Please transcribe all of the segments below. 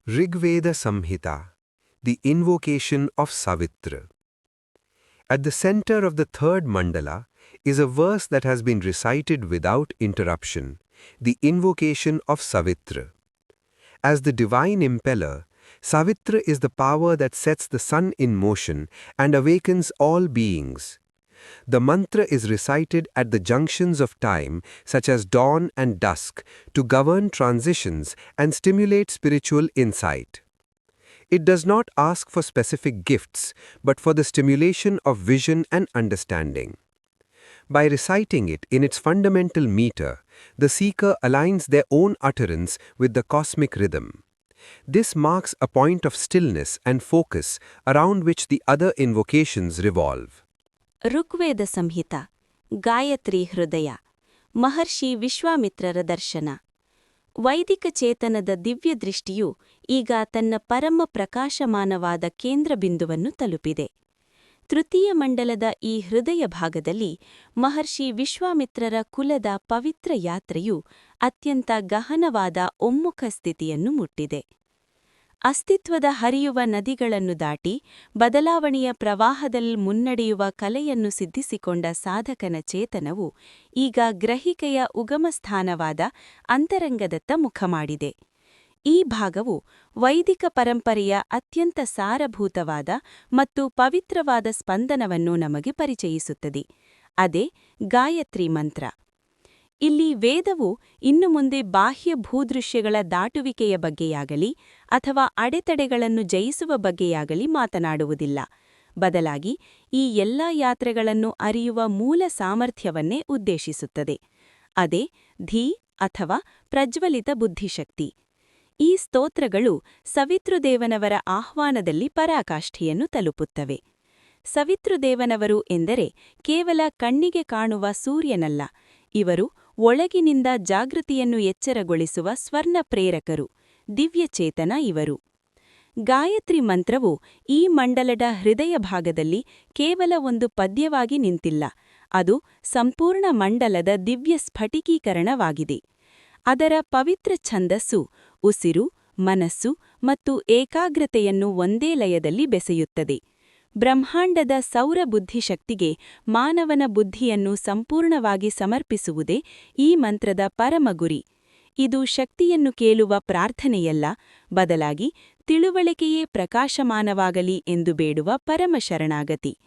Rigveda Samhita, the invocation of Savitra. At the center of the third mandala is a verse that has been recited without interruption, the invocation of Savitra. As the divine impeller, Savitra is the power that sets the sun in motion and awakens all beings. The mantra is recited at the junctions of time, such as dawn and dusk, to govern transitions and stimulate spiritual insight. It does not ask for specific gifts, but for the stimulation of vision and understanding. By reciting it in its fundamental meter, the seeker aligns their own utterance with the cosmic rhythm. This marks a point of stillness and focus around which the other invocations revolve. Rigveda ಸಂಹಿತ ಗಾಯತ್ರಿ ಹೃದಯ ಮಹರ್ಷಿ ವಿಶ್ವಾಮಿತ್ರರ ದರ್ಶನ ವೈದಿಕ ಚೇತನದ ದಿವ್ಯ ದೃಷ್ಟಿಯು ಈಗ ತನ್ನ ಪರಮ ಪ್ರಕಾಶಮಾನವಾದ ಕೇಂದ್ರಬಿಂದುವನ್ನು ತಲುಪಿದೆ. ತೃತೀಯ ಮಂಡಲದ ಈ ಹೃದಯ ಭಾಗದಲ್ಲಿ ಮಹರ್ಷಿ ವಿಶ್ವಾಮಿತ್ರರ ಕುಲದ ಪವಿತ್ರ ಯಾತ್ರೆಯು ಅತ್ಯಂತ ಗಹನವಾದ ಒಮ್ಮುಖ ಸ್ಥಿತಿಯನ್ನು ಮುಟ್ಟಿದೆ. ಅಸ್ತಿತ್ವದ ಹರಿಯುವ ನದಿಗಳನ್ನು ದಾಟಿ ಬದಲಾವಣೆಯ ಪ್ರವಾಹದಲ್ಲಿ ಮುನ್ನಡೆಯುವ ಕಲೆಯನ್ನು ಸಿದ್ಧಿಸಿಕೊಂಡ ಸಾಧಕನ ಚೇತನವು ಈಗ ಗ್ರಹಿಕೆಯ ಉಗಮಸ್ಥಾನವಾದ ಅಂತರಂಗದತ್ತ ಮುಖ ಮಾಡಿದೆ. ಈ ಭಾಗವು ವೈದಿಕ ಪರಂಪರೆಯ ಅತ್ಯಂತ ಸಾರಭೂತವಾದ ಮತ್ತು ಪವಿತ್ರವಾದ ಸ್ಪಂದನವನ್ನು ನಮಗೆ ಪರಿಚಯಿಸುತ್ತದೆ. ಅದೇ ಗಾಯತ್ರಿ ಮಂತ್ರ. ಇಲ್ಲಿ ವೇದವು ಇನ್ನು ಮುಂದೆ ಬಾಹ್ಯ ಭೂದೃಶ್ಯಗಳ ದಾಟುವಿಕೆಯ ಬಗ್ಗೆಯಾಗಲಿ ಅಥವಾ ಅಡೆತಡೆಗಳನ್ನು ಜಯಿಸುವ ಬಗ್ಗೆಯಾಗಲಿ ಮಾತನಾಡುವುದಿಲ್ಲ. ಬದಲಾಗಿ ಈ ಎಲ್ಲಾ ಯಾತ್ರೆಗಳನ್ನು ಅರಿಯುವ ಮೂಲ ಸಾಮರ್ಥ್ಯವನ್ನೇ ಉದ್ದೇಶಿಸುತ್ತದೆ. ಅದೇ ಧೀ ಅಥವಾ ಪ್ರಜ್ವಲಿತ ಬುದ್ಧಿಶಕ್ತಿ. ಈ ಸ್ತೋತ್ರಗಳು ಸವಿತೃದೇವನವರ ಆಹ್ವಾನದಲ್ಲಿ ಪರಾಕಾಷ್ಠೆಯನ್ನು ತಲುಪುತ್ತವೆ. ಸವಿತೃದೇವನವರು ಎಂದರೆ ಕೇವಲ ಕಣ್ಣಿಗೆ ಕಾಣುವ ಸೂರ್ಯನಲ್ಲ, ಇವರು ಒಳಗಿನಿಂದ ಜಾಗೃತಿಯನ್ನು ಎಚ್ಚರಗೊಳಿಸುವ ಸ್ವರ್ಣ ಪ್ರೇರಕರು, ದಿವ್ಯಚೇತನ ಇವರು. ಗಾಯತ್ರಿ ಮಂತ್ರವು ಈ ಮಂಡಲದ ಹೃದಯ ಭಾಗದಲ್ಲಿ ಕೇವಲ ಒಂದು ಪದ್ಯವಾಗಿ ನಿಂತಿಲ್ಲ, ಅದು ಸಂಪೂರ್ಣ ಮಂಡಲದ ದಿವ್ಯ ಸ್ಫಟಿಕೀಕರಣವಾಗಿದೆ. ಅದರ ಪವಿತ್ರ ಛಂದಸ್ಸು ಉಸಿರು, ಮನಸ್ಸು ಮತ್ತು ಏಕಾಗ್ರತೆಯನ್ನು ಒಂದೇ ಲಯದಲ್ಲಿ ಬೆಸೆಯುತ್ತದೆ. ಬ್ರಹ್ಮಾಂಡದ ಸೌರ ಬುದ್ಧಿಶಕ್ತಿಗೆ ಮಾನವನ ಬುದ್ಧಿಯನ್ನು ಸಂಪೂರ್ಣವಾಗಿ ಸಮರ್ಪಿಸುವುದೇ ಈ ಮಂತ್ರದ ಪರಮ ಗುರಿ. ಇದು ಶಕ್ತಿಯನ್ನು ಕೇಳುವ ಪ್ರಾರ್ಥನೆಯಲ್ಲ, ಬದಲಾಗಿ ತಿಳುವಳಿಕೆಯೇ ಪ್ರಕಾಶಮಾನವಾಗಲಿ ಎಂದು ಬೇಡುವ ಪರಮ ಶರಣಾಗತಿ.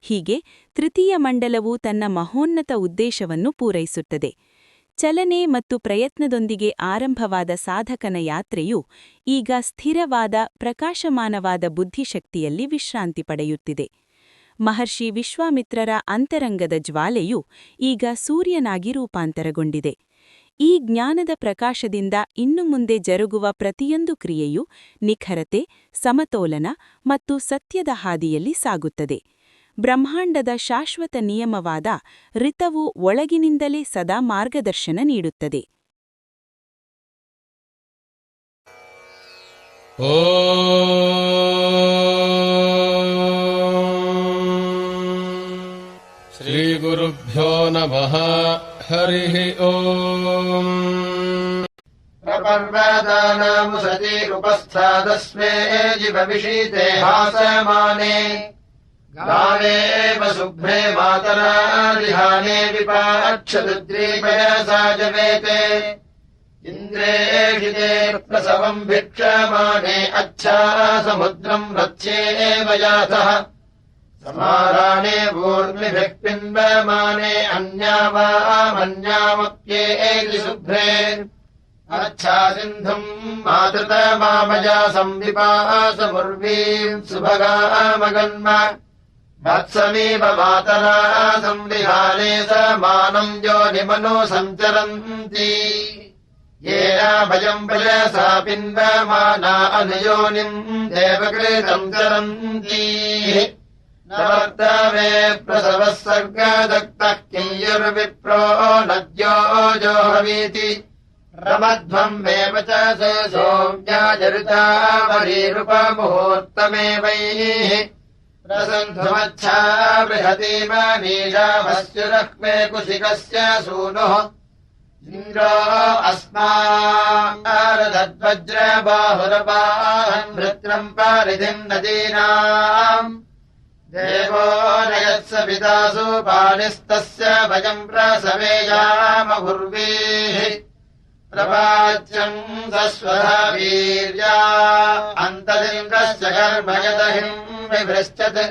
ಹೀಗೆ ತೃತೀಯ ಮಂಡಲವು ತನ್ನ ಮಹೋನ್ನತ ಉದ್ದೇಶವನ್ನು ಪೂರೈಸುತ್ತದೆ. ಚಲನೆ ಮತ್ತು ಪ್ರಯತ್ನದೊಂದಿಗೆ ಆರಂಭವಾದ ಸಾಧಕನ ಯಾತ್ರೆಯು ಈಗ ಸ್ಥಿರವಾದ ಪ್ರಕಾಶಮಾನವಾದ ಬುದ್ಧಿಶಕ್ತಿಯಲ್ಲಿ ವಿಶ್ರಾಂತಿ ಪಡೆಯುತ್ತಿದೆ. ಮಹರ್ಷಿ ವಿಶ್ವಾಮಿತ್ರರ ಅಂತರಂಗದ ಜ್ವಾಲೆಯು ಈಗ ಸೂರ್ಯನಾಗಿ ರೂಪಾಂತರಗೊಂಡಿದೆ. ಈ ಜ್ಞಾನದ ಪ್ರಕಾಶದಿಂದ ಇನ್ನು ಮುಂದೆ ಜರುಗುವ ಪ್ರತಿಯೊಂದು ಕ್ರಿಯೆಯು ನಿಖರತೆ, ಸಮತೋಲನ ಮತ್ತು ಸತ್ಯದ ಹಾದಿಯಲ್ಲಿ ಸಾಗುತ್ತದೆ. ಬ್ರಹ್ಮಾಂಡದ ಶಾಶ್ವತ ನಿಯಮವಾದ ಋತವು ಒಳಗಿನಿಂದಲೇ ಸದಾ ಮಾರ್ಗದರ್ಶನ ನೀಡುತ್ತದೆ. ಶ್ರೀ ಗುರುಭ್ಯೋ ನಮಃ. ಹರಿಃ ಓಂ. ಪ್ರಪರ್ವತಾನಾಮುಸತಿರುಪಸ್ಥಾದಸ್ಮೇ ಜಿವವಿಷೀತೆ ಹಾಸಮಾನೆ ಗಾವೇವ ಶುಭ್ರೇ ಮಾತರಾರಿಹಾನೇ ವಿಪಾಕ್ಷದುದ್ರೀಪಯಸಾ ಜವೇತೆ ಇಂದ್ರೇಷಿತೆ ಪ್ರಸವಂ ಭಿಕ್ಷಮಾನೆ अच्छा ಸಮುದ್ರಂ ರಥ್ಯೇವ ಯಾತಃ ಸಮಾರಾಣೇ ಊರ್ಮಿಭಿಃ ಪಿನ್ವಮಾನೆ ಅನ್ಯಾವಾಮನ್ಯಾಮಪ್ಯೇತಿ ಶುಭ್ರೇ अच्छा ಸಿಂಧುಂ ಮಾತೃತಮಾಮಜಾ ಸಂವಿಪಾಸಮುರ್ವೀಂ ಸುಭಗಾಮಗನ್ಮ ವತ್ಸಮೀವ ಮಾತರಾ ಸಂವಿಹಾನೇ ಸಮಾನಂ ಯೋನಿಮನೋ ಸಂಚರಂತಿ ಯೇನ ಭಯಂ ಭಯಸಾ ಪಿನ್ವಮಾನಾ ಅನುಯೋನಿಂ ದೇವಕೃತಂ ಚರಂತಿ ನವರ್ತವೇ ಪ್ರಸವಃ ಸರ್ಗದಕ್ತಃ ಕಿಂಯುರ್ವಿಪ್ರೋ ನದ್ಯೋ ಜೋಹವೀತಿ ರಮಧ್ವಂ ವೇವ ಚ ಸೋಮ್ಯಾಜರುತಾವರೀರುಪಮುಹೂರ್ತಮೇವೈಃ ಪ್ರಸಂಧುಮಚ್ಛಾ ಬೃಹತೀಮನೀಶಾಭಸ್ಯುರಃ ಮೇ ಕುಶಿಕಸ್ಯ ಸೂನುಃ इन्द्रो अस्मारदद्वज्रबाहुरपाहन् वृत्रम् पारिधिम् नदीनाम् देवो नयत्स पितासु पाणिस्तस्य वयम् प्रसवेयामभुर्वीः प्रवाच्यम् सस्वधा वीर्या अन्तरिन्द्रस्य कर्मयदहिम् विभृश्चत्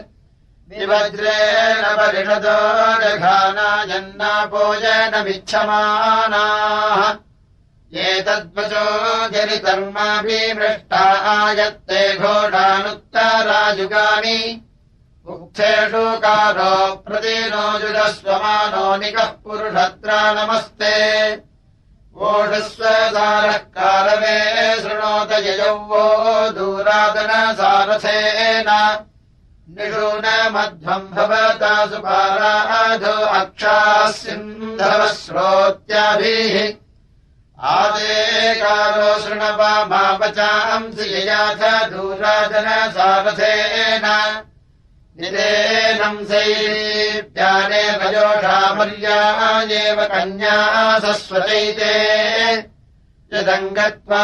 विवज्रेण परिषदो जघानायन्नापोजनमिच्छमानाः एतद्वचो गिरितर्माभिमृष्टा आयत्ते घोषानुत्तरायुगानि उक्थेषु कारो प्रतिनो जुजस्वमानो निकः पुरुषत्रा नमस्ते वोढस्वसारः कारवे शृणोत ययौ वो दूरादनसारथेन निषून मध्वम् भवता सुपाराधो अक्षाः सिन्धवः श्रोत्याभिः आदेकारो शृणवामावचांसि ययाथ दूरादनसारथेन निदेनम् सैप्याने वयोषामर्यायेव कन्या सस्वचैते यदङ्गत्वा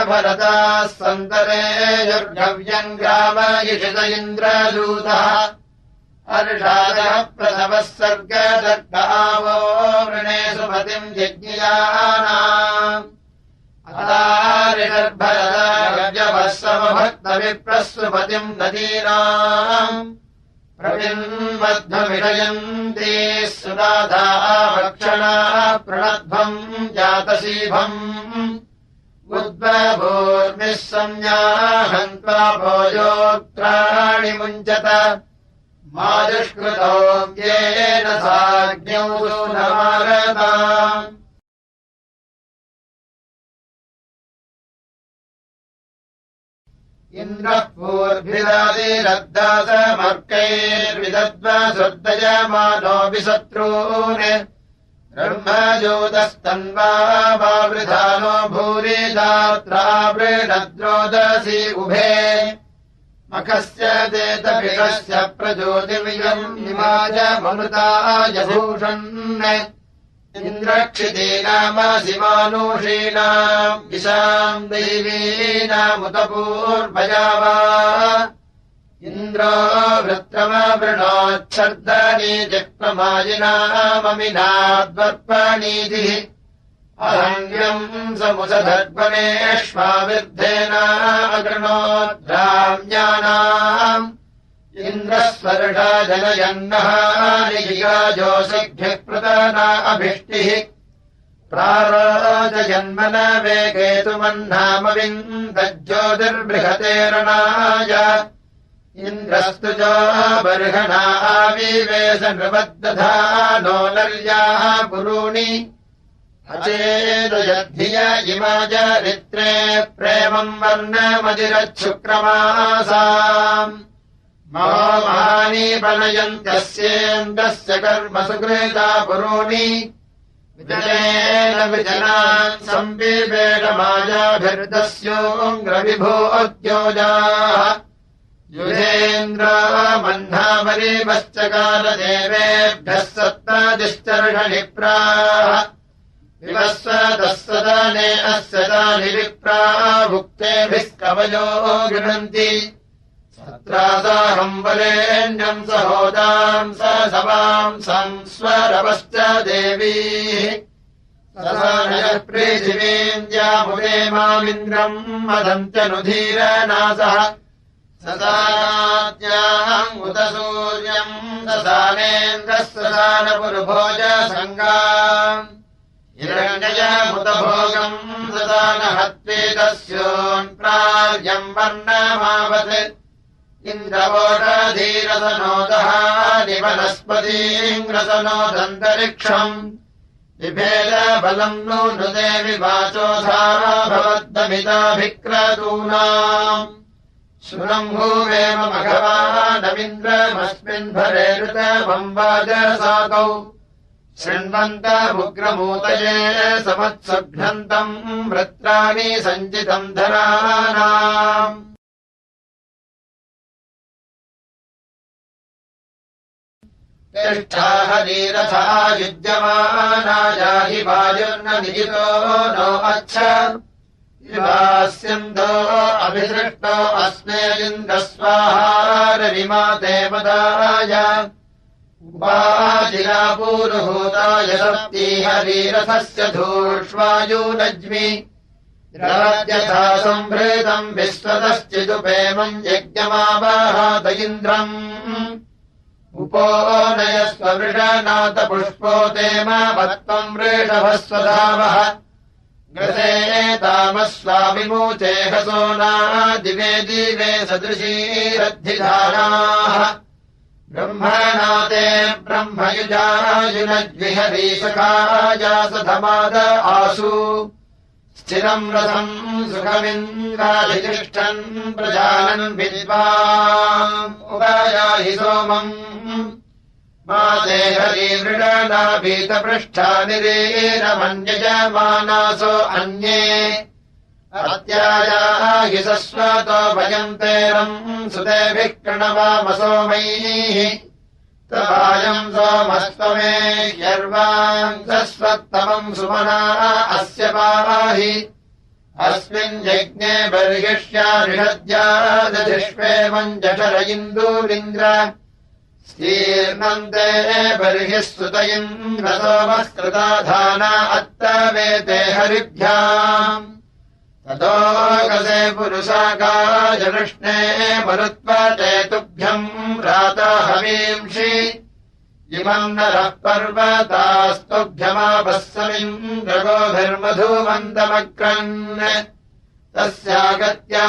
भरताः सन्तरे युर्गव्यम् ग्रामयिषित इन्द्रदूतः हर्षादः प्रथमः सर्गदर्गावो वृणे सुमतिम् यज्ञयानाम् अतारिषर्भरदागव्यवः समभक्तविप्रसुपतिम् नदीनाम् प्रविन्मध्वमिषयन्ती सुनाथा भक्षणा प्रणध्वम् जातशीभम् उद्बभूर्मिः संज्ञाहन्त्वा भोजोक्त्राणि मुञ्चत मादुष्कृतो येन साज्ञौ सूनमारताम् इन्द्रः पूर्भिरादिरद्दासमर्कैर्विदद्वसुर्दयमानो विशत्रून् ब्रह्मज्योतस्तन्वा वावृधानो भूरि दात्रा वृणद्रोदसी उभे मखस्य देतभिषस्य प्रज्योतिमियम् इमाजममृताय भूषन् इन्द्रक्षितीनामसिमानुषीणाम् दिशाम् दैवीनामुत पूर्वयावा इन्द्रो वृत्रमवृणोच्छर्दनीतिप्रमायिनाममिनाद्वर्पणीतिः अहङ्ग्यम् समुसधर्पणेष्वाविद्धेनागृणोद्राम्यानाम् इन्द्रस्वर्षा जनयन्नः निजिगाजोषिभ्यः प्रदाना अभिष्टिः प्रारोजयन्मन वेगेतुमह्नामविन्दज्योतिर्बृहतेरणाय इन्द्रस्तु च बर्हणा आविवेश नृपद्दधानो नर्याः पुरूणि अचेदयद्धिय इमाजरित्रे प्रेमम् वर्णमदिरच्छुक्रमासाम् महानि बनयन्त्यस्येन्द्रस्य कर्म सुकृता पुरूणि विजयेन विजनान् संविवेडमायाभिर्दस्योऽङ्ग्रविभोद्योजाः युधेन्द्र मह्नामरीवश्च कालदेवेभ्यः सत्तादिश्चर्षणिप्राः विवस्वतः सदाने अस्य तानि विप्राः भुक्तेभिः कवयो गृह्णन्ति सत्रासाहम् वरेण्यम् सहोदाम् स सवाम् संस्वरवश्च देवीः सदानयः पृथिवीन्द्यामुदे मामिन्द्रम् मदन्त्यनुधीरनासः सदाद्याम् उत सूर्यम् ददानेन्द्रः सदानपुरुभोज सङ्गाम् हिरण्ययमुत भोगम् सदानहत्वेतस्योन्प्रार्यम् वर्णमावत् इन्द्रवोषधीरसनोदः निवनस्पतीङ्ग्रसनोदन्तरिक्षम् बिभेदबलम् नूनुते विवाचोधा भवद्दमिताभिक्रतूनाम् शृणम् भूवेम मघवानमिन्द्रमस्मिन् भरे ऋतवम् वाजसाकौ शृण्वन्तमुग्रमूतये समत्सघ्नन्तम् वृत्राणि सञ्चितम् धरानाम् तिष्ठा हरीरथा युज्यमानायाहि वायुर्न निजितो नो अच्छ इवास्यन्तो अभिसृष्टो अस्मे इन्द्रस्वाहारविमाते मदाय उपाजिरा पूरुहूताय सप्ती हरीरथस्य धूष्वायूनज्मि द्रवद्यथा सम्भृतम् विश्वतश्चिदुपेमम् यज्ञमावाहात इन्द्रम् उपोनयस्व वृषनाथ पुष्पोते मत्त्वम् वृषभस्वधावः ग्रसेतामस्वामिमूचे हसोना दिवे दिवे सदृशीरद्धिधाराः ब्रह्मणाते ब्रह्मयुजायुनज्विहरीसखायासधमाद आसु स्थिरम् रथम् सुखमिन्द्राधितिष्ठन् प्रजानन् विद्वान् उपायाहि सोमम् माते हरिवृषणाभीतपृष्ठा निरीरमन्यजमानासो अन्ये अत्यायाहि सस्वतो भयन्तेरम् सुतेभिः प्रणवामसोमैः तवायम् सोमस्त्वमे ह्यर्वाम् सस्वत्तमम् सुमना अस्य पाहि अस्मिन् यज्ञे बर्हिष्यारिषद्यादधिष्वेमम् जठर इन्दूरिन्द्र स्तीर्णन्ते बर्हिः सुत इन्द्रसोमस्कृताधाना अत्तवेते हरिभ्याम् ततोऽगसे पुरुषाकायकृष्णे मरुत्वते तुभ्यम् राता हवींषि इमम् नरः पर्वतास्तुभ्यमापःसमिन्द्रगोभिर्मधुमन्तमक्रन् तस्यागत्या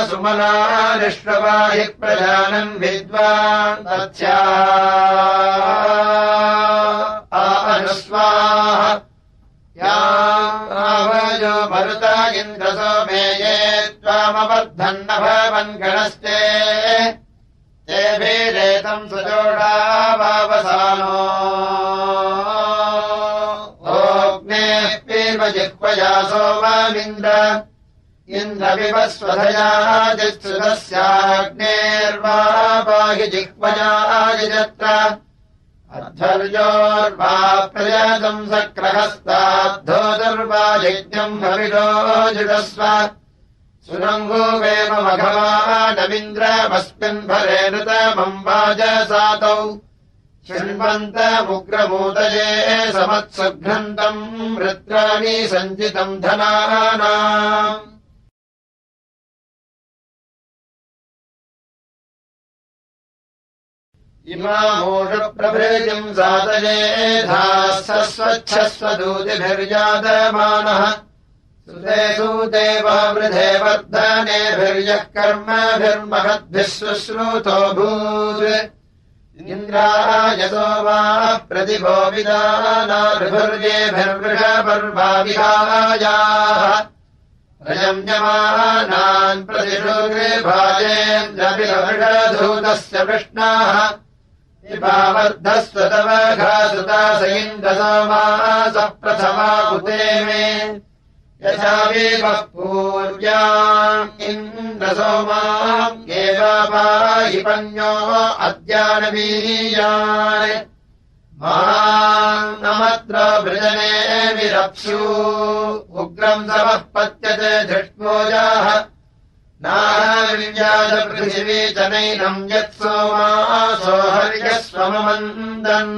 सुमनारिष्ववाहि प्रजानन् विद्वान् तस्या अनुस्वाहा यावयो मरुता इन्द्रसोमेये त्वामवर्धन्न भवन् गणस्ते तेभिरेतम् सुजोषा वावसानो ओग्नेः पीर्वजिह्वया सोमामिन्द्र इन्द्रविवस्वधया जित्सुतस्याग्नेर्वा पाहि जिह्वया यजत्र अध्वर्योर्वा प्रयातम् सक्रहस्ताद्धोदर्वा यज्ञम् हविषो जुषस्व सुरङ्गोवेम मघवानमिन्द्रमस्मिन् भरे नृतमम् वाजसातौ शृण्वन्तमुग्रमूतये समत्सुघ्नन्तम् वृत्राणि सञ्चितम् धनानाम् इमामूषप्रभृतिम् सादयेधास्वच्छस्वदूतिभिर्यादमानः सुते सूते वावृधे वर्धनेभिर्यः कर्मभिर्महद्भिः शुश्रूतोऽभूत् इन्द्रायसो वा प्रतिभो विदानार्भिर्येभिर्वृषपर्वाविहायाः प्रयम्यमानान् प्रतिशुर्भाजेन्द्रविलवृषधूतस्य कृष्णाः इपावर्धस्व तव घासुता स इन्द्रसोमासः प्रथमा कुते मे यथा विवः पूर्व्याम् इन्द्रसोमाम् एवापाहि पन्यो अद्यानवीयान् मानमत्र वृजने विरप्स्यु उग्रम् समः पत्यते धृष्मोजाः नाहविव्याजपृथिवी च नैनम् यत्सोमासो हर्यस्वममन्दन्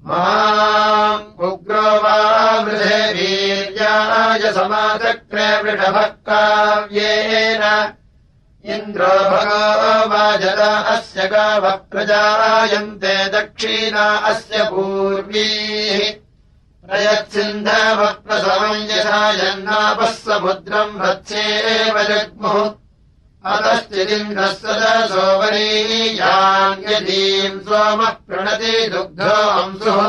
माम् उग्रो वा वृधे वीर्याय समाचक्रे वृषभः काव्येन इन्द्रो भगो वाजदा अस्य गावः प्रजायन्ते दक्षिणा अस्य पूर्वीः प्रयत्सिन्धवः प्रसवम् यथा जन्नापः समुद्रम् रत्स्येव जग्मुः अतश्चिदिन्द्रः सदसो वरीयान्यदीम् सोमः प्रणति दुग्धो अंसुः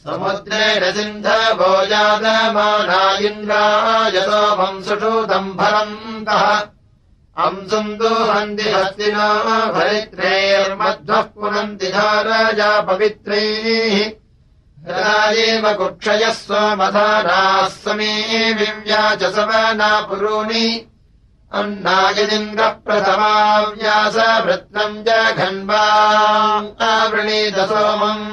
समुद्रेण सिन्धवो जातमाना इन्द्राय सोमम् सुषूतम् फलन्तः अंसुम् दुहन्ति हस्तिनो भरित्रेर्मध्वः पुनन्ति धारया पवित्रैः हृदायेव कुक्षयः सोमधाराः समी विव्या च सवना पुरूणि अन्नायदिन्द्रः प्रथमाव्यासवृत्नम् जघन्वावृणीत सोमम्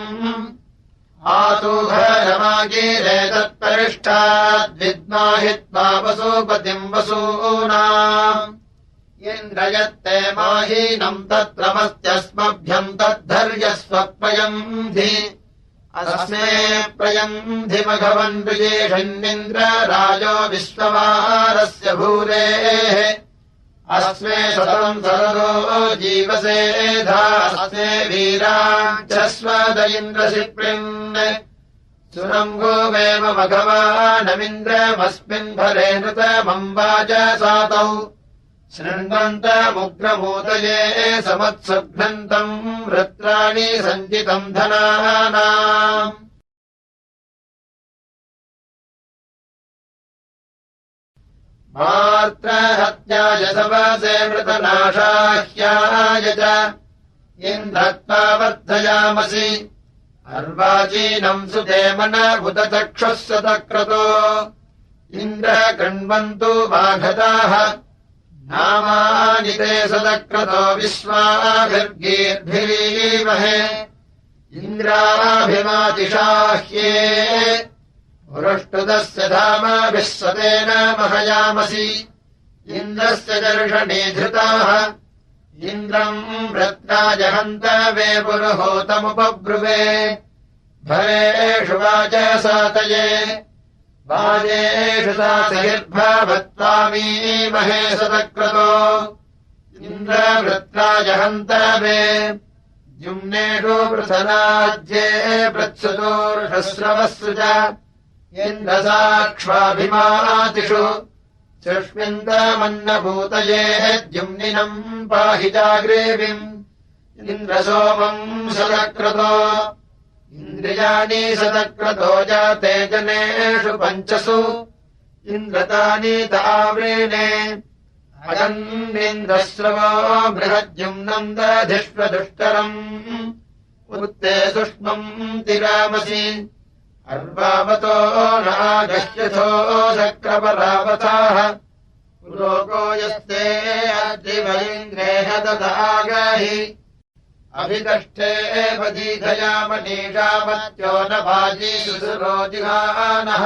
आतूघरमागीरे तत्परिष्ठाद्विद्माहित्वा वसूपतिम् वसूनाम् इन्द्रयत्ते माहीनम् तत्रमस्त्यस्मभ्यम् तद्धर्यस्वप्रयम् धि अस्मे प्रयन्धि मघवन् ऋजेषन्निन्द्र राजो विश्वमारस्य भूरेः अस्मे शतम् सरदो जीवसेधा अस्मे वीराक्षस्वद इन्द्रशिप्रिन् सुरङ्गोवेव मघवानमिन्द्रमस्मिन् भरे नृतमम्बाच सातौ शृण्वन्तमुग्रमूतये समत्सुघ्नन्तम् वृत्राणि सञ्चितम् धनानाम् मार्त्रहत्याय सवसे मृतनाशाह्याय च इन्द्रत्वा वर्धयामसि अर्वाचीनम् सुदेमन बुधचक्षुः सतक्रतो इन्द्र कृण्वन्तु वाघताः नामानि ते सदक्रतो विश्वाभिर्गीर्भिरीमहे इन्द्राभिमातिशाह्ये पुरुष्टुतस्य धामाभिः सतेन महयामसि इन्द्रस्य दर्शने धृताः इन्द्रम् वृत्राजहन्तवे पुरुहूतमुपब्रुवे भरेषु वाच सातये वाजेषु सातयिर्भवत्वामीमहे सदक्रतो इन्द्रवृत्राजहन्तवे द्युम्नेषु पृथनाज्ये प्रत्सुतोर्षस्रवस्सु च इन्द्रसाक्ष्वाभिमातिषु सुष्मिन्दमन्नभूतये द्युम्निनम् पाहि चाग्रेविम् इन्द्रसोमम् सदक्रतो इन्द्रियाणि सदक्रतो जाते जनेषु पञ्चसु इन्द्रतानि ताव्रेणे अजन्निन्द्रस्रवो बृहद्युम्नम् दधिष्वदुष्टरम् उत्ते सुष्मम् तिरामसि अर्वावतो नागह्यथो शक्रपरावथाः पुरोको यस्ते अद्रिवैन्द्रेह ददागहि अभिकष्टे दीधयामनीषामत्यो न भाजी सुरोजिहानः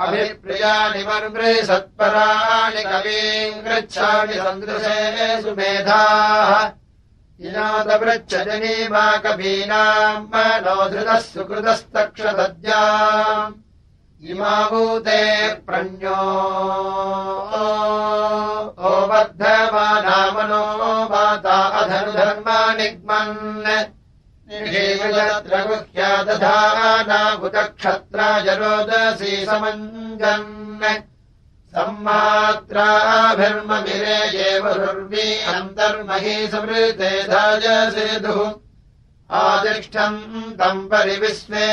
अभिप्रियाणि मर्मृ सत्पराणि कवीम् गच्छामि सन्दृशे सुमेधाः इनादवृच्छजनीमा कवीनाम् मनोधृतः सुकृतस्तक्षतद्या इमाभूते प्रणो वर्धमाना माता अधनुधर्मानिग्मन् निषेवयत्र गुह्यादधानाभुतक्षत्राय रोदसी समञ्जन् सम्मात्राभिर्ममिरे ये वरुर्वी अन्तर्मही समृते धायसेदुः आदिष्ठम् तम् परिविस्मे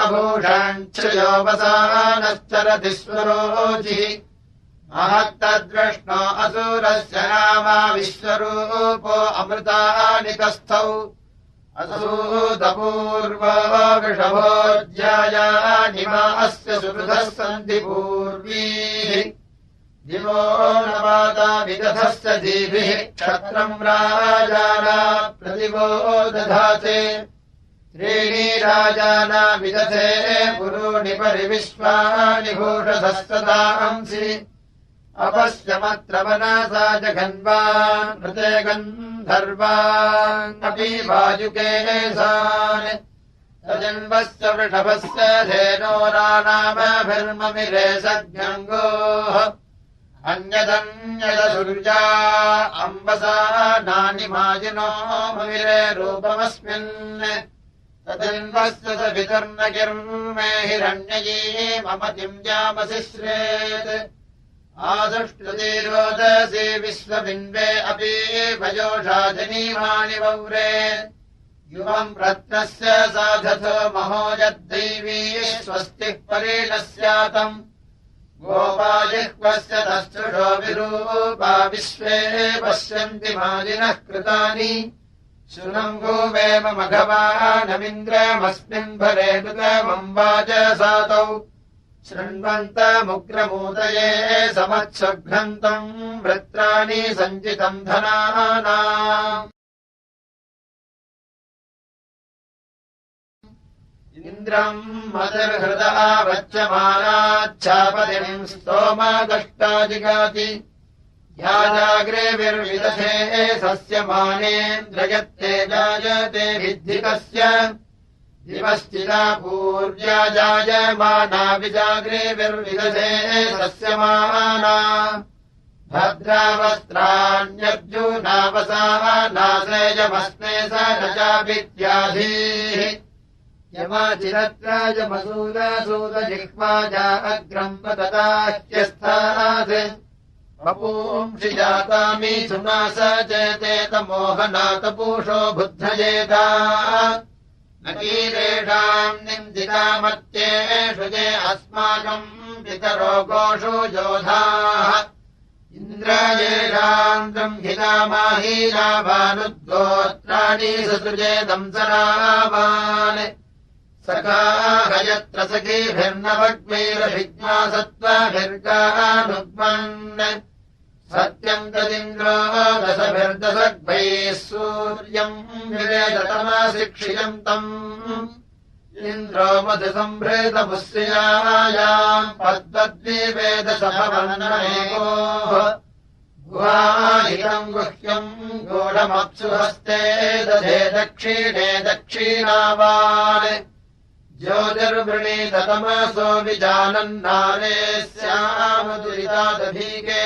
अभूषाञ्छयो वसानश्चरति स्वरोचिः महत्तद्वृष्णो असुरस्य नामा विश्वरूपो अमृतानि तस्थौ असूतपूर्वो वृषभोज्यायानि मा अस्य सुहृदः सन्ति पूर्वीः दिवो न माता विदधस्य दीभिः क्षत्रम् राजाना प्रतिवो दधाते त्रीणि राजाना विदधे पुरूणि परिविश्वानि भूषधस्तदांसि अपश्यमत्र मनसा जघन्वान् मृते गन्धर्वान् वायुकेशान् सजन्वस्य वृषभस्य धेनोरानामभिर्ममिरे सज्ञङ्गोः अन्यदन्यदसुर्या अम्बसा नानिमाजिनो ममिरे रूपमस्मिन् तजन्वस्य स वितर्नगिर्मे हिरण्ययी ममतिम् जामसि श्रेत् आसुष्टुति रोदसी विश्वबिन्वे अपि भयोषा जनीमानि वव्रे युवम् रत्नस्य साधथो महो यद्दैवी स्वस्तिः परिणस्यातम् गोपाजिह्वस्य तस्तुषो विरूपा विश्वे पश्यन्ति मालिनः कृतानि शृणम् गोवेम मघवानमिन्द्रमस्मिन् भरे कृतमम् वाच सातौ शृण्वन्तमुग्रमूतये समत्सुघ्नन्तम् वृत्राणि सञ्चितम् धनानाम् इन्द्रम् मतिर्हृदा वच्यमानाच्छापतिम् स्तोमदष्टाजिगाति याजाग्रेभिर्विदधे सस्यमानेन्द्रयत्ते जायते विद्धिकस्य दिवश्चिदा पूर्व्या जायमाना विजाग्रेभिर्विदधे सस्यमाना भद्रावस्त्राण्यर्जुनावसाः नासेयमस्ने स न चाभित्याधीः यमाचिरत्रायमसूदसूदजिह्वाजा अग्रम् पतताह्यस्थात् वपूंषि जातामि सुना स चेते तमोहनातपूषो बुद्धयेता न कीरेषाम् निन्दितामत्येषु ये अस्माकम् पितरो गोषु योधाः इन्द्रायेषाम् ब्रह्मितामाहीराभानुद्गोत्राणि ससृजे दंसरावान् सखाः यत्र सखीभिर्नवग्मैरभिज्ञा सत्त्वाभिर्गानुग्मन् सत्यम् तदिन्द्रो दशभिर्दशग्भैः सूर्यम् विवेदतमशिक्षियन्तम् इन्द्रो मधुसम्भृतमुस्यायाम् पद्मद्विवेदसभवन्नमेकोः गुहाहितम् गुह्यम् गूढमप्सु हस्ते दधे दक्षिणे दक्षिणावान् ज्योतिर्वृणीततमसो विजानन्नारे स्यामदुरितादभीके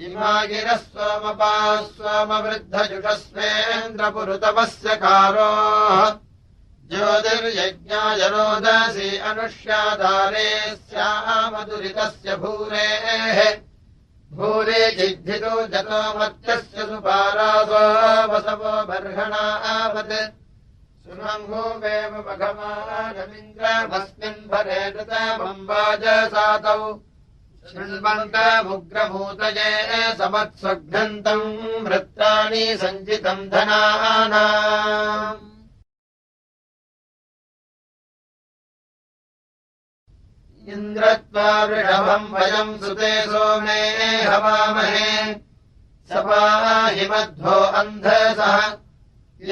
इमा गिरः सोमपाः सोमवृद्धजुषस्वेन्द्रपुरुतमस्य कारोः ज्योतिर्यज्ञाय रोदसी अनुष्यादारे स्यामदुरितस्य भूरेः भूरे जिद्धितो जतो मत्यस्य सुपारासो वसवो बर्हणावत् सुनङ्गोमेव मघमानमिन्द्रमस्मिन् भरे कृतमम्बाजसातौ शृण्वन्तमुग्रमूतये समत्स्वघ्नन्तम् वृत्राणि सञ्चितम् धनानाम् इन्द्रत्वा वृषभम् वयम् सुते सोमे हवामहे सपाहि मध्वो अन्धसः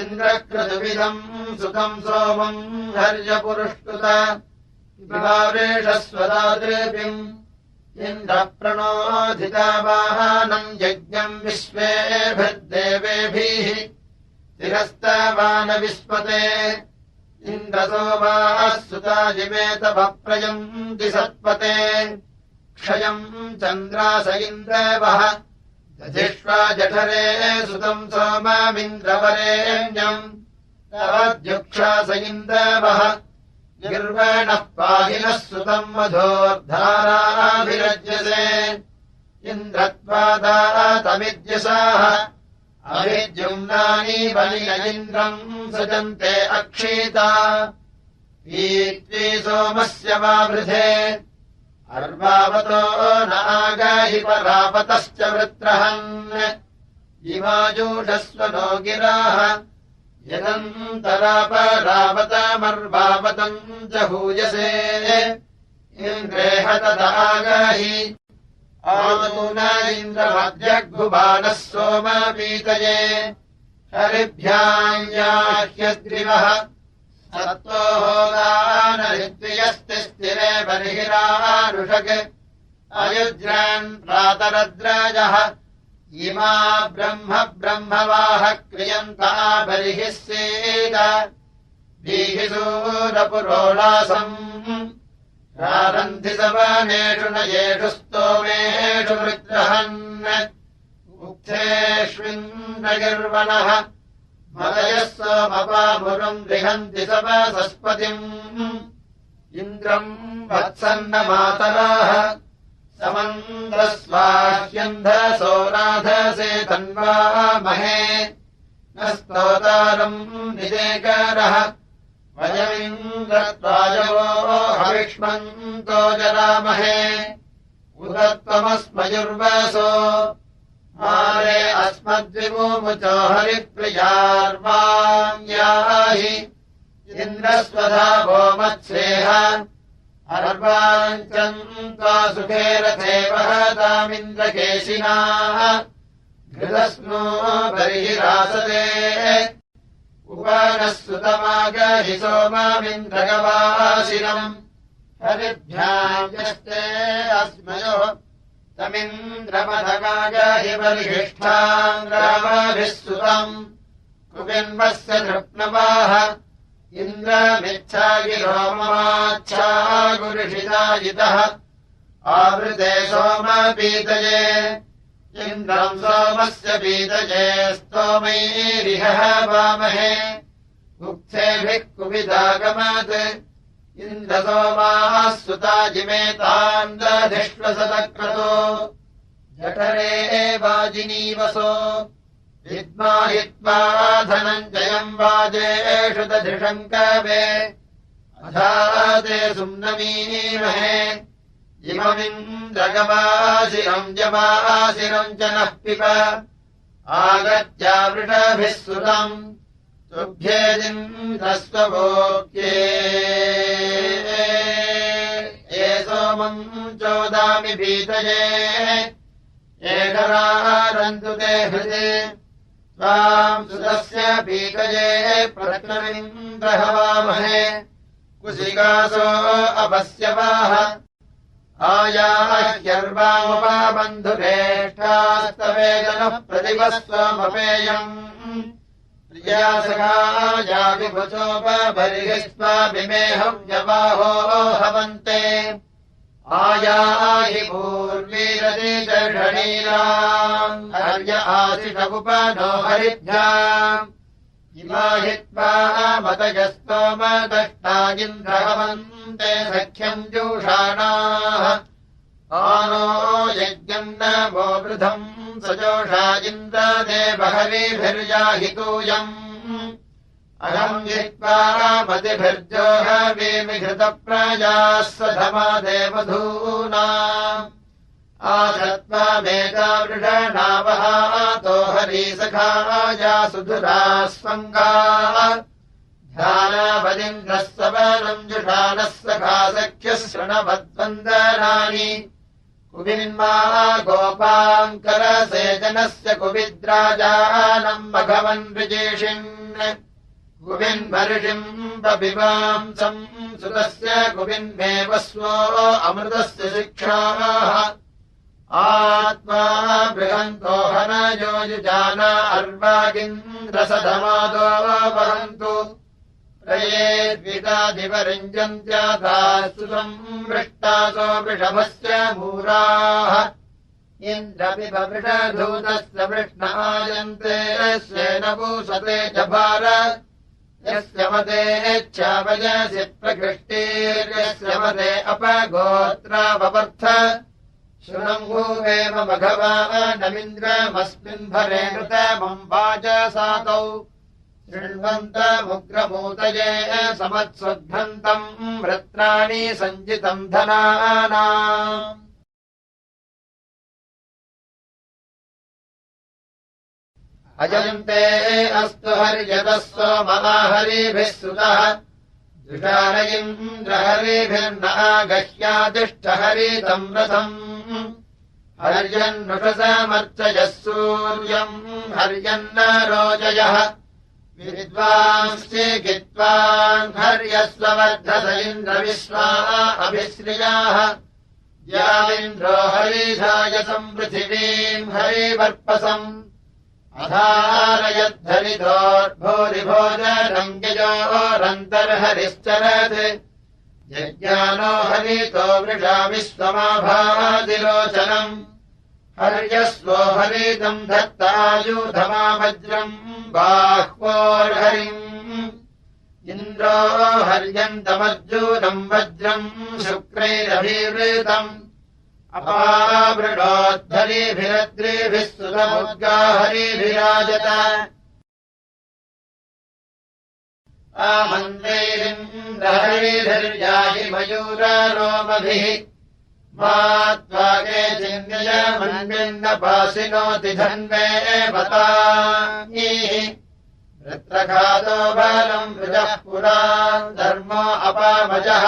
इन्द्रक्रतुविदम् सुतम् सोमम् हर्यपुरुष्टुत विवावृषस्वदादृपिम् इन्द्रप्रणोधितावाहनम् यज्ञम् विश्वेभिर्देवेभिः तिरस्तवानविस्पते इन्द्रसोमाः सुता जिमेतभप्रयन्ति सत्पते क्षयम् चन्द्रास इन्द्रवः दधिष्वा जठरे सुतम् सोममिन्द्रवरेण्यम् तवद्युक्षास इन्द्रवः निर्वणः पाहिनः सुतम् मधोर्धाराभिरज्यसे इन्द्रत्वादातमिद्यसाः अभिद्युम्नानि बलिन इन्द्रम् सजन्ते अक्षीता पीत्वी सोमस्य वावृधे अर्वावतो नागाहि परापतश्च वृत्रहन् इमाजूषस्वनो गिराः यदन्तरापरावतमर्वावतम् च हूयसे इन्द्रेह तदागाहि आमून इन्द्रमध्यग्भुवानः सोमपीतये हरिभ्याम् याह्यग्रिवः सत्त्वोदानरिद्वियस्तिस्थिरे बर्हिरानुषक् अयुज्रान् प्रातरद्राजः इमा ब्रह्मवाह क्रियन्ता बर्हिः सीद दीहिसूरपुरोलासम् प्रारन्धि सवनेषु न येषु स्तोमेषु वृत्रहन् उक्थेष्विन्द्रगिर्वणः मदयः सोमपामुरम् रिहन्ति सवसस्पतिम् इन्द्रम् वत्सन्नमातराः समन्द्रस्वाह्यन्धसो राधसे तन्वामहे न स्तोतारम् निदेकारः वयमिन्द्रत्वाजवो हविष्मन्तो जरामहे उदत्वमस्मयुर्वसो मारे अस्मद्विमुचो हरिप्रियार्वाम् याहि इन्द्रस्वधा वो मत्स्येह अर्वाञ्चन्त्वा सुखे रथे वहतामिन्द्रकेशिनाः घृतस्नो बर्हिरासते उपनः सुतमागहि सोममिन्द्रगवासिनम् हरिभ्याम् यष्टे अस्मयो तमिन्द्रमधगागहि बर्हिष्ठाम् रामभिः सुतम् कुपिन्वस्य नृप्नवाः इन्द्रमिच्छागिरो ममाच्छा गुरुषितायितः आवृते सोमपीतये इन्द्रम् सोमस्य पीतये स्तोमैरिह वामहे उक्थेभिः कुपितागमत् इन्द्रसोमाः सुताजिमेताम् दधिष्वसदक्रतो जठरे वाजिनीवसो विद्माहित्वा धनञ्जयम् वाजेषु दधिषम् कवे अधाते सुम्नमीमहे इममिन्द्रगवासिरम् जवासिरम् च नः पिब आगत्या वृषभिः सुतम् तुभ्येदिन्द्रस्वभोक्ये ये सोमम् चोदामि भीतये एकरारन्तु ते हृदे त्वाम् सुतस्य पीतये प्रत्नमिन्द्रहवामहे कुशिकासो अपस्यवाः आयाह्यर्वामुपाबन्धुरेष्ठास्तवेदनः प्रतिवस्त्वमपेयम् प्रियासखायाभिभुचोपबर्हिस्त्वाभिमेहव्यवाहो हवन्ते आयाहि पूर्वीरतिषणीराम् हर्य आशिषमुपनो हरिभ्याम् इमाहित्वा मतयस्तोमदष्टागिन्द्रहवन्ते सख्यम् जुषाणाः आनो यज्ञम् न वो वृधम् सजोषा इन्द्रदेवहरिभिर्याहितूयम् अहम् जित्वा मतिभिर्जोहवीमिघृतप्रजाः स्वधमा देवधूना आधत्वामेका वृषणावहातो हरीसखाया सुधुराः स्वङ्गाः ध्यानावदिन्द्रः सवनम् जुषानः सखा सख्यः शृणवद्वन्दनानि कुविन्मा गोपाङ्करसेजनस्य कुविद्राजानम् मघवन् विजेषिन् कुविन्मर्षिम् बपिवांसम् सुतस्य कुविन्मेवस्वो अमृतस्य शिक्षाः आत्मा बृहन्तो हनयो युजाना अर्वागिन्द्रसधमादो वहन्तु प्रयेद्विदादिवरिञ्जन्त्याधास्तुतम् वृष्टासो वृषभस्य मूराः इन्द्रपिबवृषधूतस्य वृष्णायन्ते स्वेन पूसते च भार यस्य मतेच्छावयसि प्रकृष्टिर्यस्य मते अपगोत्रावपर्थ शृणङ्गुवेम मघवानमिन्द्रमस्मिन् भरे कृतमम् वाजसातौ शृण्वन्तमुग्रमूतये समत्स्वध्वन्तम् वृत्राणि सञ्जितम् धनानाम् अजन्ते अस्तु हर्यतः सोमहरिभिः सुतः जुषान इन्द्रहरिभिर्न गह्यादिष्टहरितम् रथम् हर्यन्नुषसमर्चयः सूर्यम् हर्यन्न रोजयः विद्वांश्चिकित्वान् हर्यस्ववर्धस इन्द्रविश्वा अभिश्रियाः यामिन्द्रो हरिधायसम् पृथिवीम् हरिवर्पसम् अधारयद्धरितोर्भूरिभोजनम् यजोरन्तर्हरिश्चरत् यज्ञानो हरितो वृषा विश्वमाभादिलोचनम् हर्यस्वो हरितम् धत्तायूधमा वज्रम् बाह्वोर्हरिम् इन्द्रो हर्यन्तमर्जूनम् वज्रम् शुक्रैरभिवृतम् अपावृणोद्धरिभिरद्रिभिः सुतमुद्गाहरिभिराजत आमन्त्रैरिन्द्रहरिभिर्याहि मयूररोमभिः मा त्वागे चिन्यमन्विन्नपासिनोति धन्वे वताः वृत्रघातो बलम् वृजः पुरा धर्मो अपामजः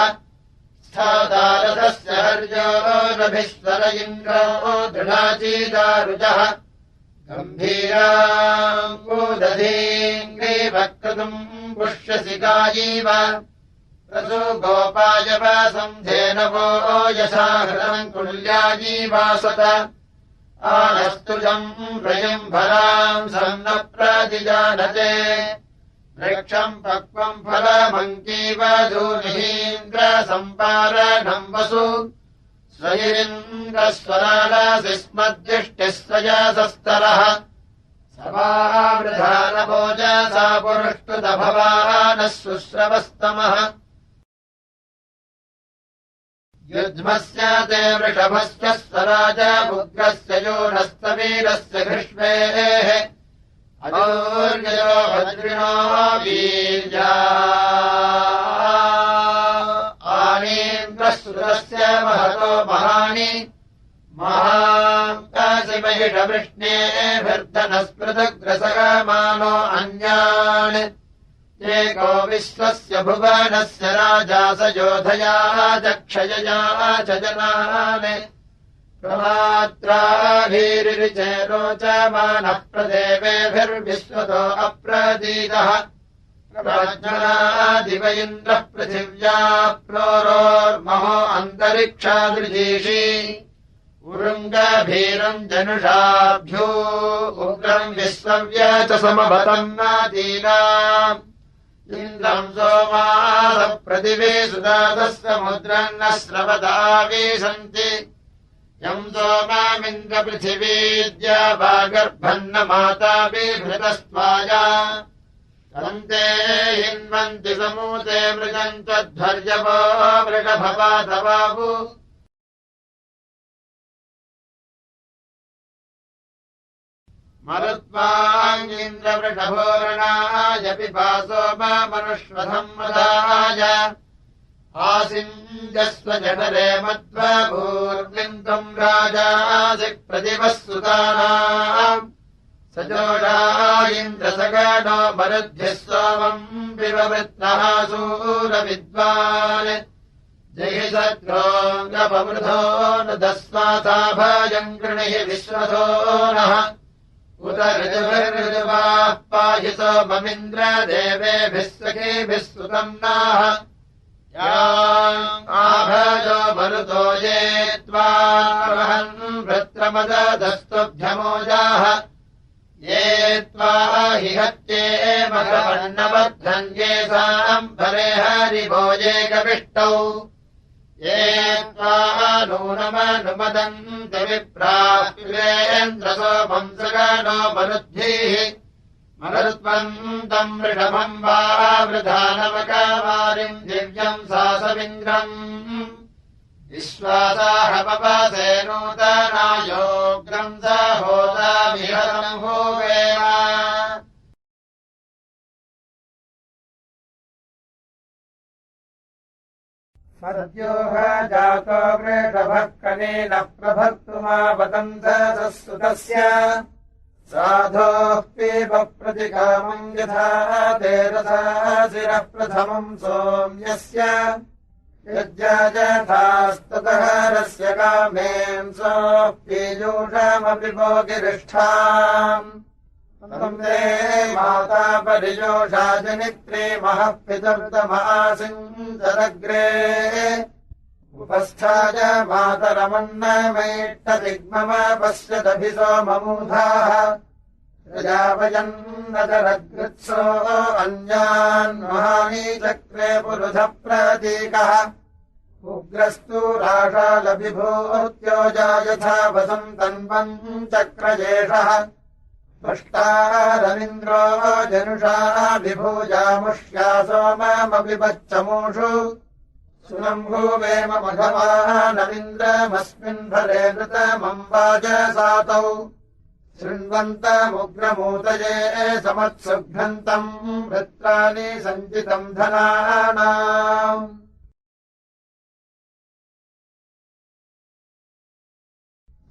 स्थादारथस्य हर्यो रभिस्वर इन्द्रो दृढाचीदारुजः गम्भीराङ्गूदधीङ्ग्रीवक्रतुम् पुष्यसि गायीव प्रसु गोपायवसन्धेनवो यशा हृतम् कुल्यायीवासत आनस्तुजम् प्रयम्भराम् सन्न प्रतिजानते वृक्षम् पक्वम् फलमङ्कीव धूमिहीन्द्रसम्पारणम् वसु स्वयिरिन्द्रस्वरालसि स्मद्दिष्टिः स्वयसस्तरः समावृधानभोजसा पुरुष्टुतभवानः शुश्रवस्तमः युध्मस्य ते वृषभस्य स्वराजपुत्रस्य योनस्तवीरस्य घृष्वेः अदूर्ययो भद्रिणो वीर्या आनीन्द्रश्रुतस्य महतो महानि महाकाशिमहिषवृष्णेभिर्धनस्पृतग्रसगमानो अन्यान् एको विश्वस्य भुवनस्य राजा स योधया चक्षयया च जनान् प्रमात्राभिरिचेरोचमानः प्रदेवेभिर्विश्वतो अप्रदीतः प्रज्ञादिव इन्द्रः पृथिव्या प्लोरोर्महो अन्तरिक्षादृजीषी उरुङ्गभीरम् जनुषाभ्यो उग्रम् विश्वव्य च समभतम् नादीनाम् इन्द्रम् सोमासप्रदिवे सुदातः समुद्रम् न स्रवता विशन्ति यम् सोमामिन्द्रपृथिवीद्या वा गर्भन्न माता बिभृतस्त्वाया तन्ते हिन्वन्ति समूते मृगम् त्वध्वर्यवो मृगभवातवावु मरुत्वाङ्गिन्द्रवृषभोरणाय पिपासो मनुष्वधम् मदाय आसिञ्जस्व जठरे मध्वभूर्मिम् त्वम् राजासि प्रतिवः सुतानाम् स जोषा इन्द्रसगणो मरुद्भिः सोमम् विववृत्नः सूरविद्वान् जहि सद्रोऽङ्गपमृधो न दस्वासा भयम् गृणिः विश्वतो नः उत ऋजुभिर्ऋजुवाः पाहि सोममिन्द्रदेवेभिः सखीभिः सुतम् नाः याभजो मरुतो ये त्वावहन् वृत्रमदस्तुभ्यमोजाः ये त्वा हि हत्ये मघवन्नबद्धम् येषाम् भरे हरिभोजे कविष्टौ ये त्वा नूनमनुमदन्ति विप्राप्युरेन्द्रसोमम् सगणो मरुद्भिः मरुत्वन्तम् वृषभम् वा वृधानमकवारिम् दिव्यम् सासमिन्द्रम् विश्वासाहपवसे नूतनायोग्रम् स होतामिहतम् होवेम सद्योः जातो वृषभः कनेन प्रभक्तुमावतन्तः सुतस्य साधोः पीप प्रतिकामम् यथा ते रथाशिरः प्रथमम् सोम्यस्य यज्ञाजथास्ततः कामेंसोः पीयूषमपि भोगिरिष्ठाम् तम् ते माता परिजोषा जनित्रे महः पितुर्तमासिञ्चदग्रे उपस्थाय मातरमन्नमैष्टदिग्ममपश्यदभिसो ममूधाः प्रजापयन्नतरग्रत्सो अन्यान् महानी चक्रे पुरुषः प्रतीकः उग्रस्तु राषालविभूत्योजा यथा वसन्तन्वम् चक्रजेषः त्वष्टारमिन्द्रो जनुषा विभूजामुष्या सोममपि वच्चमूषु सुनम्भूवेम मघवानमिन्द्रमस्मिन् भरे नृतमम्बाजसातौ शृण्वन्तमुग्रमूतये समत्सुघ्नन्तम् वृत्राणि सञ्चितम् धनानाम्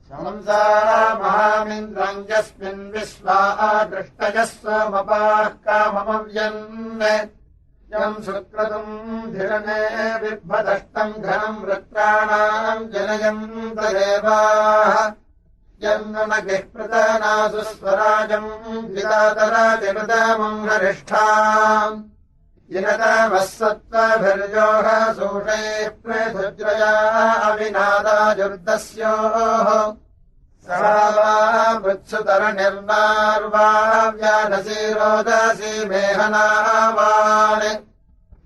शंसा महामिन्द्रम् यस्मिन् विश्वा दृष्टयः स्वमपाः काममव्यन् यम् सुक्रतुम् धिरणे बिभ्रदष्टम् घनम् वृत्राणाम् जनयम् तदेवाः यन्न न गिःपृतनासु स्वराजम् द्वितातराजकृतमम् हरिष्ठाम् जिनतमः सत्त्वभिर्योः सूषैः पृथुज्रया अविनादाजुर्दस्योः सहावा वृत्सुतरनिर्वार्वा व्यानसी रोदसी मेहनावान्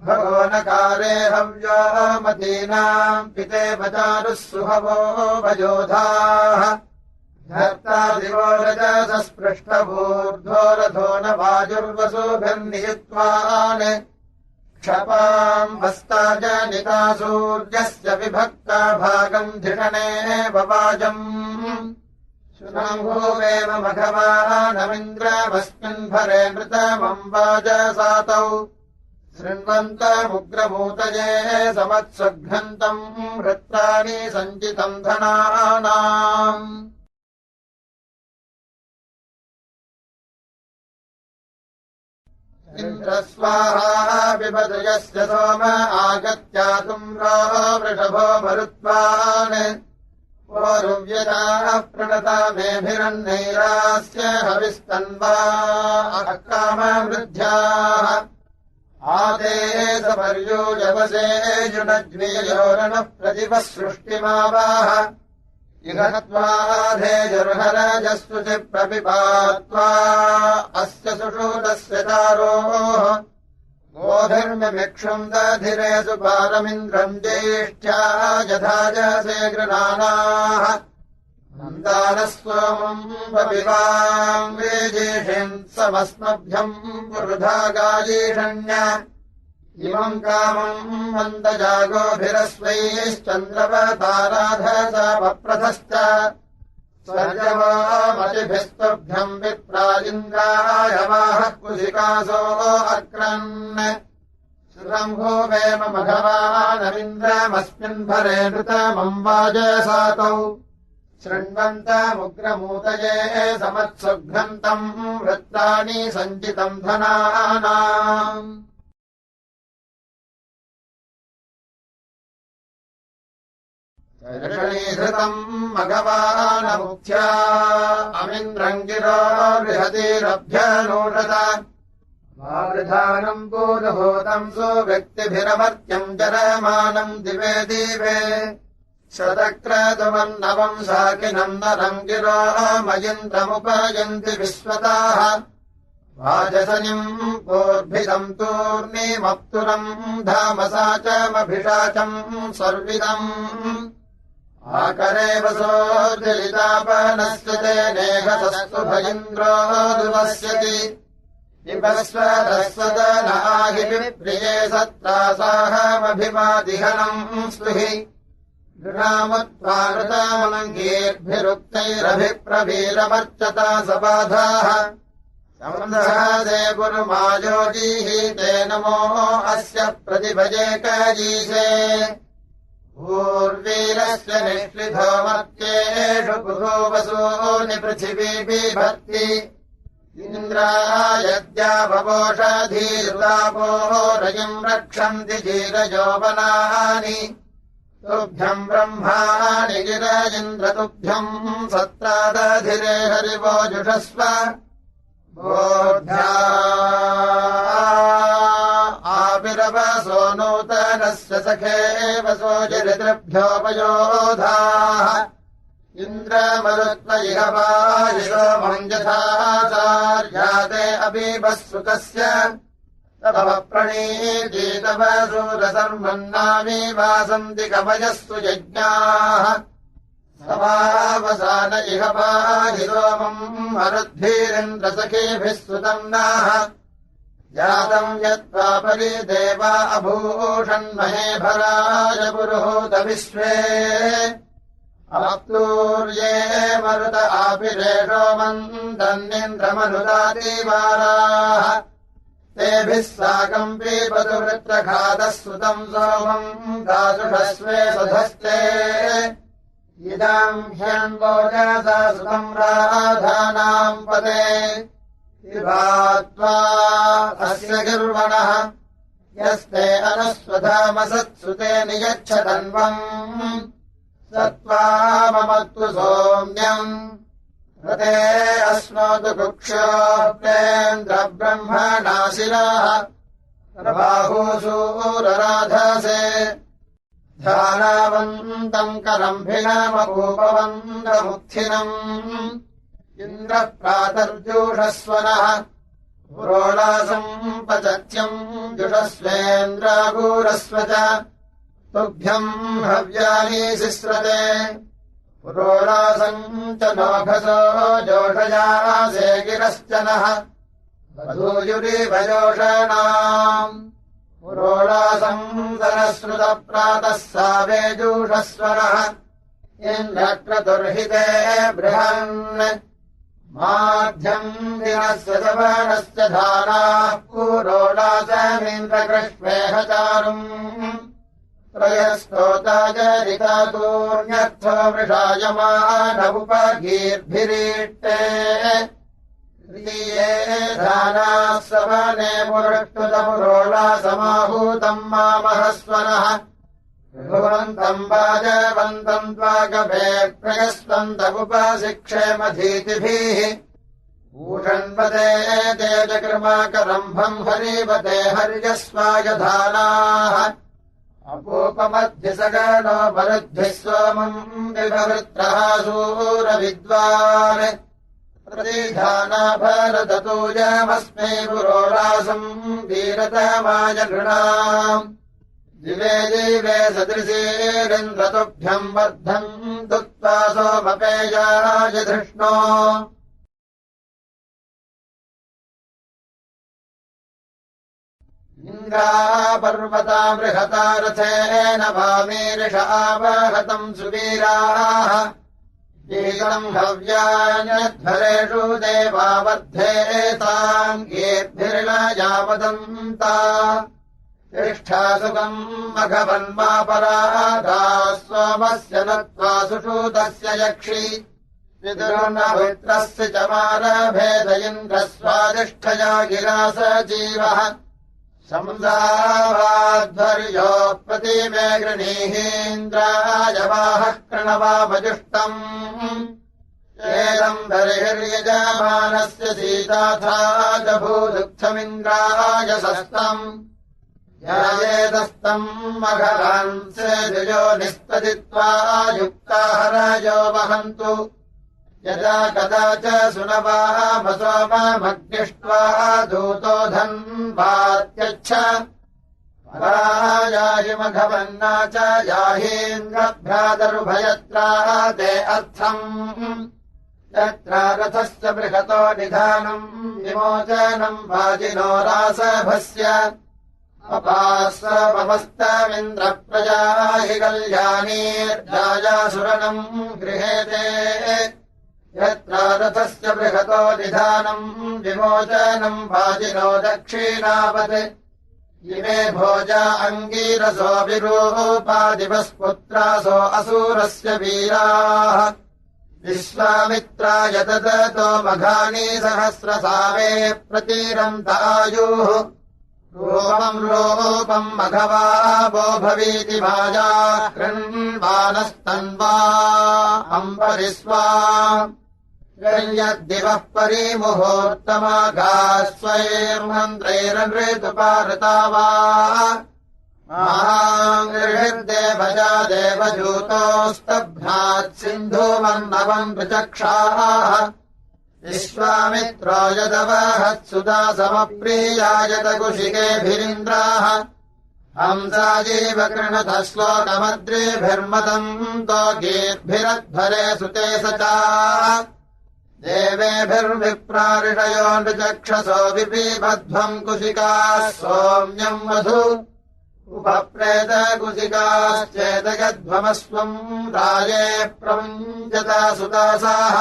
भगो नकारे हव्यो मतीनाम् पितेव चारुः सुहवो वयोधाः धर्ता दिवो रजसस्पृष्टभूर्ध्वो रथो न वाजुर्वसुभिर्नियुक्त्वान् क्षपाम् हस्ताजनिता सूर्यस्य विभक्ता भागम् धिषणे ववाजम् शुनम्भूवेम मघवानमिन्द्रमस्मिन् भरे नृतमम् वाजसातौ शृण्वन्तमुग्रमूतये समत्सुघ्नन्तम् वृत्तानि सञ्चितम् धनानाम् इन्द्रस्वाहा पिबतु यस्य सोम आगत्यातुम्रो वृषभो मरुत्वान् ओरुव्यजाः प्रणता मेभिरन्नैरास्य हविस्तन्वा अकामवृद्ध्याः आदेशपर्यूयवसे युनज्ञयोरणः प्रतिपः सृष्टिमावाह इहत्वाधेजुर्हरजस्सुचि प्रपिपात्वा अस्य सुषूतस्य चारोः गोभिर्मिक्षुम् दधिरेषु पारमिन्द्रम् ज्येष्ठ्या यथाजसे गृणानाः मन्दानः सोमम् पपिवाम् वेजेषिन् समस्मभ्यम् पुरुधा गायीषण्य इमम् कामम् मन्दजागोभिरस्वैश्चन्द्रवताराधसापप्रथश्च स्वर्गवामतिभिस्तुभ्यम् विप्राजिन्द्रायवाहः कुशिकासो अक्रन् श्रुतम्भूवेम मघवानमिन्द्रमस्मिन् भरे नृतमम् वाजसातौ शृण्वन्तमुग्रमूतये समत्सुघ्नन्तम् वृत्तानि सञ्चितम् धनानाम् ऋषणीधृतम् मघवानमुख्या अमिन्द्रम् गिरो बृहतीरभ्यनूषत वावृधानम् पूर्वभूतम् सुव्यक्तिभिरमर्त्यम् जरमानम् दिवे दिवे शतक्रतुमन्नवम् साकिनम् नरम् गिरो मयिन्द्रमुपयन्ति विश्वताः वाजसनिम् पूर्भिदम् तूर्णीमप्तुरम् धामसा च मभिषाचम् सर्विदम् आकरे वसोज्जलितापनस्य तेनेघसस्तु भयिन्द्रो दुवस्यति विपस्वदस्वदनाहि विप्रिये सत्रासाहमभिमादिहनम् स्तुहि गृणामुत्वानृतामङ्गीर्भिरुक्तैरभिप्रवीरमर्चता सबाधाः समन्दे पुरुमायोजीः ते नमो अस्य प्रतिभजेकजीशे पूर्वीरस्य निष्कृतो मर्त्येषु पुरोवसूनि पृथिवी बिभर्ति इन्द्रायद्यावोषधीरुतापो रयिम् रक्षन्ति जीरयौवनानि तुभ्यम् ब्रह्माणि गिर इन्द्र तुभ्यम् सत्रादधिरे हरिवो जुषस्व बोध्या आविरवसो नूतनस्य सखे वसो जरितृभ्योपयोधाः इन्द्रमरुत्व इह वायुसोमम् यथाचार्याते अबीबः सुतस्य तव प्रणीतीतव सूरसर्वन्नामी वासन्ति कवयः सुयज्ञाः समावसान इह वायुसोमम् मरुद्भिरिन्द्रसखीभिः सुतम् नाः जातम् यत्त्वापरि देवा अभूषन्महे भराय पुरुहूत विश्वे अप्तूर्ये मरुत आपिरेषो मन्दन्निन्द्रमनुदातिवाराः तेभिः साकम् पीबतु वृत्रघातः सुतम् सोमम् दासुषस्वे सुधस्ते इदम् ह्यन्वोजसा सुतम् राधानाम् पदे विभात्वा अस्य गिर्वणः यस्ते अनुस्वधामसत्सुते नियच्छतन्वम् सत्त्वा ममत्तु सोम्यम् रते अस्नोतु कुक्षोऽप्येन्द्रब्रह्मणाशिराः प्रबाहुसूरराधसे ध्यानावन्तम् करम्भिणमपूपवन्तमुत्थिनम् इन्द्रप्रातर्जुषस्वनः पुरोडासम् पचत्यम् जुषस्वेन्द्रागूरस्व च तुभ्यम् हव्यानि सिस्रते पुरोडासम् च नोघसो जोषयासे गिरश्च नः वधूयुरिवयोषणाम् पुरोडासम् सरस्रुतप्रातः सावेजूषस्वरः इन्द्रक्रतुर्हिते बृहन् माध्यम् दिनस्य सवर्णस्य धाराः पुरोडासमिन्द्रकृष्वेह चारुम् त्रयस्तोताजरितातूर्ण्यर्थो वृषायमानमुपगीर्भिरीष्टे त्रिये धानाः सवने पुरुष्टुतपुरोडासमाहूतम् मामहस्वनः भुवन्तम् वाजवन्तम् त्वागभे प्रयस्वन्तमुपशिक्षेमधीतिभिः भूषण्वते तेजकृमाकरम्भम् हरिवते हर्यस्वायधानाः अपूपमध्यसगनो मरुद्भिः सोमम् विभवृत्रः सूरविद्वान् प्रतिधाना भरततूजमस्मै पुरोडासम् वीरतमाय नृणाम् दिवे दिवे सदृशीरिन्द्रतुभ्यम् वर्धम् दुत्वा सोमपेयाय धृष्णो इन्द्रापर्वता बृहता रथेन वामीरिष आवहतम् सुवीराः ीलम् हव्यान्यध्वरेषु देवावर्धेताम् गीर्भिर्न यावदन्ता तिष्ठा सुखम् मघवन्मापराधा सोमस्य नत्वा सुषूतस्य यक्षि विदुर्नभित्रस्य च मारभेद इन्द्रस्वादिष्ठया गिरा स जीवः संसावाध्वर्यो प्रतिमे गृणीहीन्द्रायवाहः कृणवामजुष्टम् एदम् बर्हिर्यजमानस्य सीताथा जभूदुःखमिन्द्राय सस्तम् यायेदस्तम् मघवांसे द्विजो निस्तदित्वा युक्ता हरयो वहन्तु यदा कदा च सुनवामसोममग्निष्ट्वा दूतो धन्वात्यच्छ परायाहि मघवन्ना च याहीन्द्रभ्रातरुभयत्रा ते अर्थम् यत्र रथस्य बृहतो निधानम् विमोचनम् वाजिनो रासभस्य अपास्वमस्तमिन्द्रप्रजा हि कल्याणीर्जायासुरनम् गृहेते यत्र रथस्य बृहतो निधानम् विमोचनम् वाजिनो दक्षिणावत् इमे भोजा अङ्गीरसो विरूपादिवस्पुत्रासो असुरस्य वीराः विश्वामित्राय ददतो मघानि सहस्रसावे प्रतीरम् तायुः रूपम् रूपम् मघवा वो भवीति माया कृण्वानस्तन्वा अम्बरिस्वा यद्दिवः परिमुहूर्तमाघास्वैर्मन्त्रैरनृतुपारता वा महाङ्गृहिर्देवजा देवजूतोस्तभ्नात् सिन्धुमन्नवम् प्रचक्षाः विश्वामित्रो यदवहत्सुता समप्रीयायत कुशिकेभिरिन्द्राः हंसाजीव कृणुतः श्लोकमद्रिभिर्मतम् तो गीर्भिरध्वरे सुते स च देवेभिर्विप्रारिषयो नृचक्षसो विपीबध्वम् कुशिकाः सौम्यम् मधु उपप्रेत कुशिकाश्चेदयध्वमस्वम् राये प्रमुञ्चता सुतासाः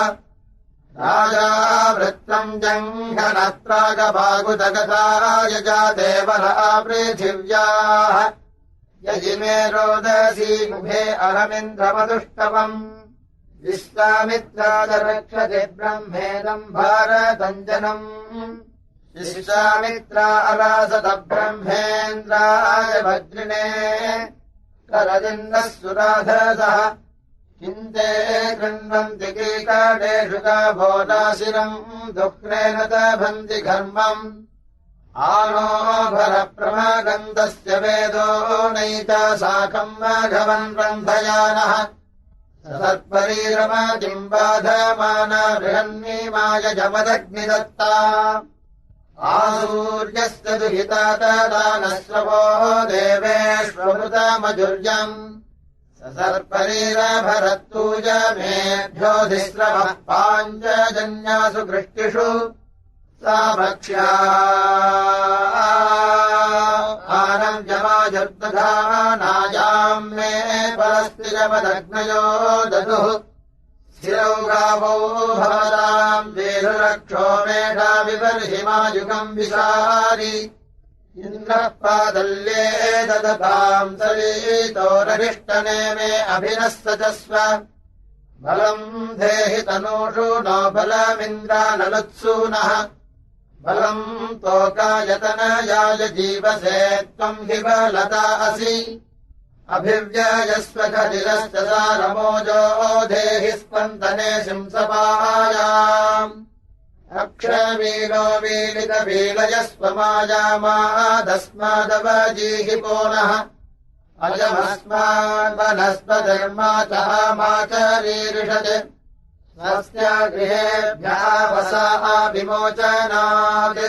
राजा वृत्तम् जङ्घनत्रागभागुदगता यजा देवरा पृथिव्याः यजिमे रोदसी मुखे अहमिन्द्रमदुष्टवम् विश्वामित्रादरक्षते ब्रह्मेदम् भारतम् जनम् विश्वामित्रा अरासत ब्रह्मेन्द्राय वज्रिणे करदिन्दः सुराधसः किन्ते कृण्वन्ति कीकाटेषु गावो नासिरम् दुःखेन तभन्ति घर्मम् आनो भरप्रमागन्तस्य वेदो नैता साकम् माघवन् रन्धयानः सत्परीरमातिम् बाधमाना बृहन्नीमाय जमदग्निदत्ता आसूर्यस्य दुहिता तदानश्रवो देवेष्वमृतमजुर्यम् सर्परीरभरत्तूजमेभ्योऽधिस्रवः पाञ्चजन्यासु वृष्टिषु सा भक्ष्या आनम् जमाजुर्दधानायाम् मे परस्तिरवदग्नयो ददुः स्थिरौ गावो भवताम् वेरुरक्षो मेधा विबर्हिमायुगम् विशारि इन्द्रः पादल्ये ददताम् सलीतोररिष्टने मे अभिनस्तचस्व बलम् देहि तनूषु नो बलमिन्द्रानलुत्सूनः बलम् तोकायतनयाय जीवसे त्वम् हि बलता असि अभिव्ययस्व खदिलश्च सारमोजो देहि स्पन्दने शिंसपायाम् अक्षवीलो वीलितवीलयस्व मायामादस्मादवजीहि पोनः अजमस्मान्वनस्पतिर्माचः माचरीरिषत् स्वस्य गृहेभ्यः वसा विमोचनात्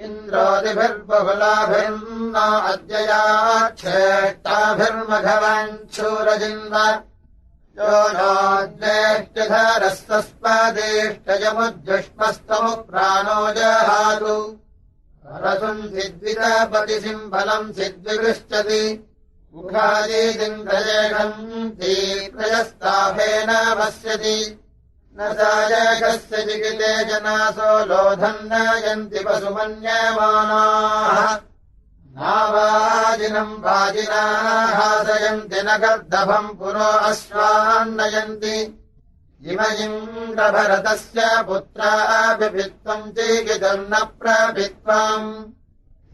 इन्द्रोदिभिर्बहुलाभिर्ना अद्ययाच्छेष्टाभिर्मघवञ्छूरजिन्व यो नोद्वेष्टिधरस्तस्पदेष्टयमुद्युष्मस्तमुप्राणो जहातु रसुम् सिद्वितपतिसिम्बलम् सिद्विगृह्यति मुखादीदिन्द्रजेषम् प्रयस्ताभेन वस्यति न सायकस्य जिगिते जनासो लोधम् नयन्ति पशुमन्यमानाः नावाजिनम् वाजिनाः हासयन्ति न गर्दभम् पुरो अश्वान्नयन्ति इमयिन्द्रभरतस्य पुत्राभिभित्वम् चीकितुर्न प्रभित्वम्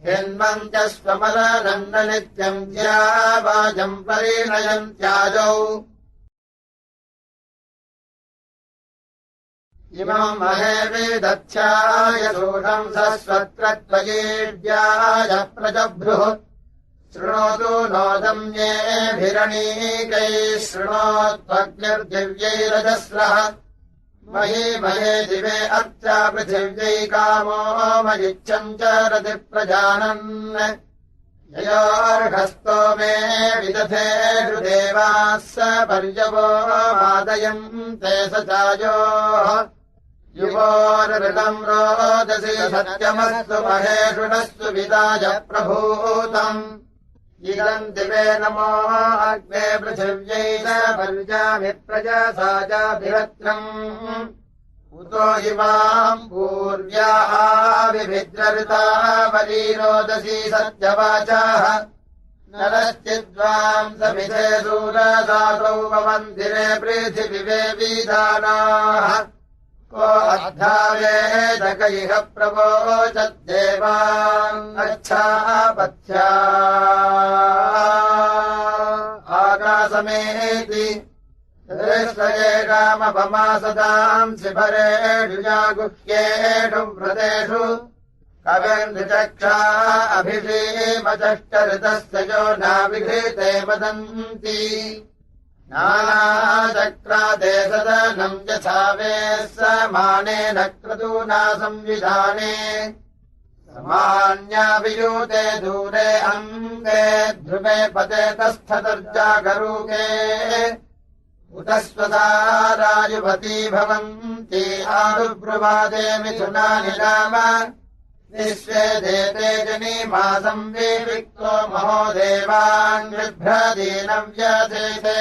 हिन्वन्त्यश्वमलनम् न नित्यम् ज्यावाजम् परिणयन्त्याजौ इमम् महे विदध्याय सूषम् सस्वत्रत्वयेव्याय प्रजभ्रुः शृणोतु नोदम्येभिरणीकैः शृणोत्वग्निर्दिव्यैरजस्रः मही महे दिवे अर्चा पृथिव्यै कामो मयिच्छम् चरति प्रजानन् ययोर्हस्तो मे विदधेषु देवाः स पर्यवो मादयन्ते स चायोः युवोर्हृतम् रोदसी सत्यमस्तु महेषु नस्तु विदाय प्रभूतम् इदम् दिवे नमो अग्ने पृथिव्यै स पर्यामि प्रजसाजाभिरत्रम् उतो हिमाम् पूर्व्याः विभिद्रऋतावली रोदसी सत्यवाचाः नरश्चिद्वाम् समिधे सूरसासौ मन्दिरे पृथिविवे विधानाः को अद्धावेदक इह प्रवोचद्देवान् अच्छापथ्या आकाशमेति दृष्टयेषामपमासदाम् शिभरेषु जागुह्येषु व्रतेषु कविर्नृचक्षा अभिषेमचष्टऋतस्य यो नाविघृते वदन्ति नानाचक्राते सदनम् यथा वेः समानेन क्रतूना संविधाने समान्याभियूते दूरे अङ्गे ध्रुवे पते तस्थतर्जागरूके उत स्वसारायुवती भवन्ति आरुब्रुवादे मिथुनानि नाम विश्वे देते जनीमासम् विविक्तो महो देवान् बिभ्रतीनम् व्यथेते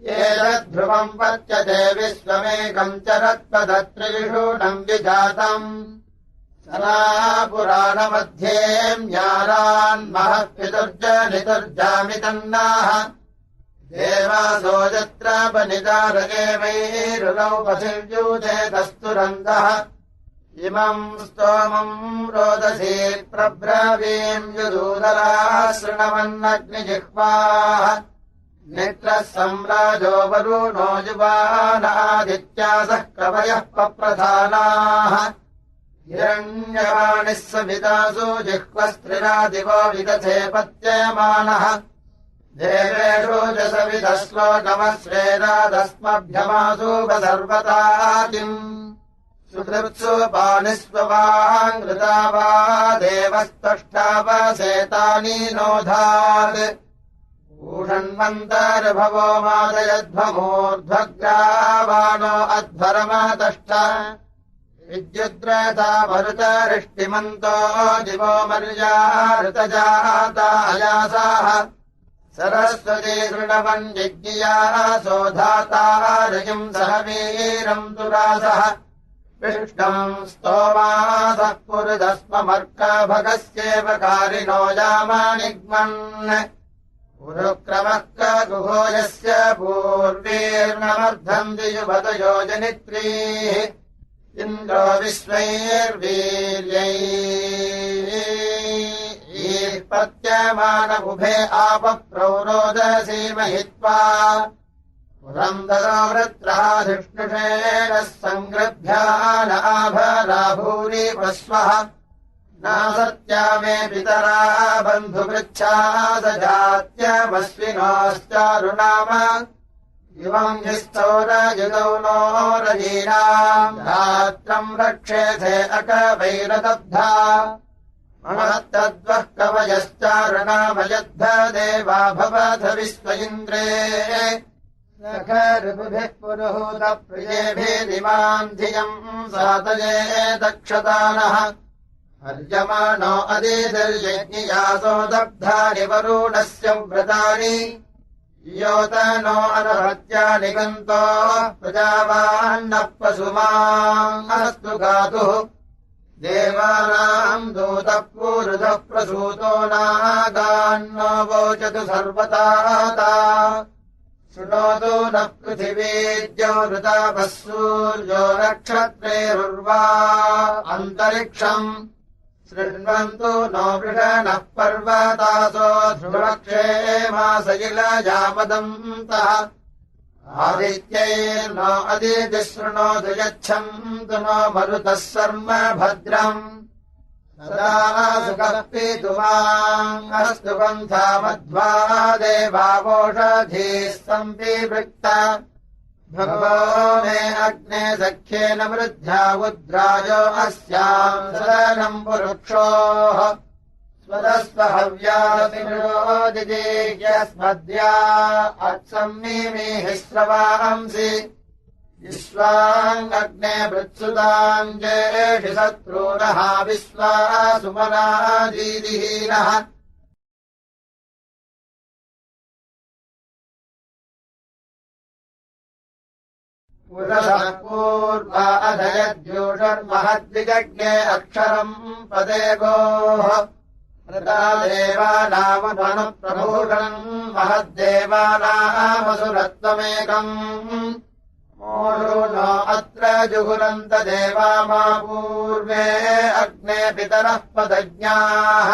एतद्ध्रुवम् पच्यते विश्वमेकम् चरत्पदत्रिविषूणम् विजातम् सनापुराणमध्ये न्यारान्महः पितुर्जनितुर्जामितन्नाः देवासो यत्रापनिदारगे वैरुगौ पथिव्यूते तस्तुरन्दः इमम् स्तोमम् रोदसी प्रब्रवीम् युधूधरा शृण्वन्नग्निजिह्वाः नेत्रः सम्राजो वरुणो युवानादित्यासः कवयः पप्रधानाः हिरण्यवाणिः सवितासु जिह्वस्त्रिरादिवो विदधे पत्यमानः देवेषु च सवितश्लोकमश्रेरादस्मभ्यमासूपसर्वतातिम् सुहृत्सु पाणिस्ववाङ्कृता वा देवस्तष्टावसेतानि नोधात् ऊषण्वन्तर्भवो मादयध्वमूर्ध्वग्रावाणो अध्वरमातष्ट विद्युद्रता मरुतरिष्टिमन्तो दिवो मर्या ऋतजातायासाः सरस्वती शृण्वन् यज्ञियाः सोधाता रयम् सह वीरम् दुरासः विष्णम् स्तोमासः पुरुदस्ममर्कभगस्येव कारिणो यामानिग्मन् पुरुक्रमः कगुहो यस्य पूर्वीर्नमर्धन्ति युवतयो जनित्रीः इन्द्रो विश्वैर्वीर्यैः पत्यमानमुभे आपप्रौरोदसीमहित्वा पुरम् ददो वृत्रः धिष्णुषेणः सङ्गृभ्यान आभरा भूरि पश्वः नासत्या मे पितरा बन्धुवृच्छा सजात्यमस्विनोश्चारुणाम इवम् हिस्तौरयुगौ नो रजीनाम् रात्रम् रक्षेथे अकवैरदब्धा महत्तद्वः कवयश्चारुणामयद्धदेवा भवथ विश्व इन्द्रे सखर्भिः पुरुहूतप्रियेभिरिमाम् धियम् सातये दक्षतानः अर्यमाणो अदीतिर्यज्ञियासो दब्धानि वरुणस्य व्रतानि योतनो अनभत्यानि गन्तो प्रजावान्नः पशुमाम् अस्तु गातुः देवानाम् दूतः पूरुधः प्रसूतो नागान्नो वोचतु सर्वताता शृणोतु नः पृथिवीद्यो ऋतापः सूर्यो नक्षत्रेरुर्वा अन्तरिक्षम् शृण्वन्तु नो वृषणः पर्वतासो ध्रुवक्षेमासैलजापदन्तः आदित्यैर्नो अदितिः शृणोतु यच्छन्तु नो मरुतः शर्म भद्रम् सदा सुखः पीतुमाम् अस्तु पन्था मध्वा देवावोषधीः सम्पिवृक्ता भगवो मे अग्ने सख्येन वृद्ध्या उद्राजो अस्याम् सदनम् पुरुक्षोः स्वदस्वहव्यादिरोदिदेह्यस्मद्या अत्सम्मीमिः स्रवांसि विश्वाङ्गग्ने वृत्सुताम् जेषि शत्रूनः विश्वा सुमनादीदिहीनः पुरसः पूर्वा अधयद्यूषर्महद्विजज्ञे अक्षरम् पदे गोः देवानामनुप्रभूषणम् महद्देवानामसुरत्वमेकम् मोषो अत्र जुहुरन्त देवा मा पूर्वे अग्ने पितरः पदज्ञाः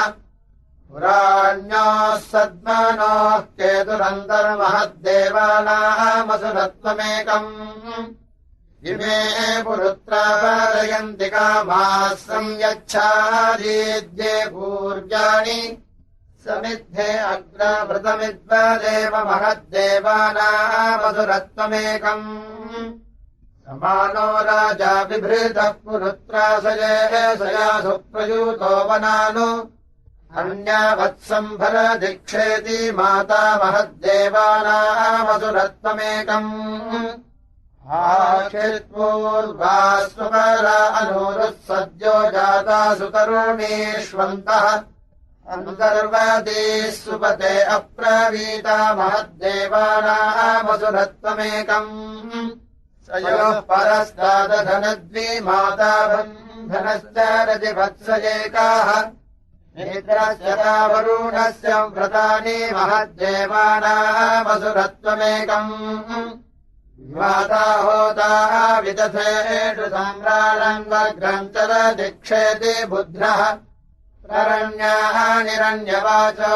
पुराण्योः सद्मनोः केतुरन्तर्महद्देवानामसुरत्वमेकम् इमे पुरुत्रापरयन्ति कामाः संयच्छादीद्ये पूर्व्याणि समिद्धे अग्रभृतमिद्वदेव महद्देवानामसुरत्वमेकम् समानो राजा बिभृतः पुरुत्रासये सुप्रयूतो वनानु अन्यावत्सम्भर दिक्षेति माता महद्देवानामसुरत्वमेकम् आक्षित्पूर्वा स्वपरा अनूरुः सद्यो जाता सुतरुणीष्वन्तः अन्तर्वतीः सुपते अप्रवीता महद्देवानामसुरत्वमेकम् सयोः परस्तादधनद्विमाता बन्धनश्च रतिवत्सयेकाः नेत्रस्य वरुणस्य व्रतानि महद्देवानामसुरत्वमेकम् माता होता विदथेषु सम्राळम् वग्रन्तरदिक्षेति बुध्रः प्ररण्यानिरण्यवाचो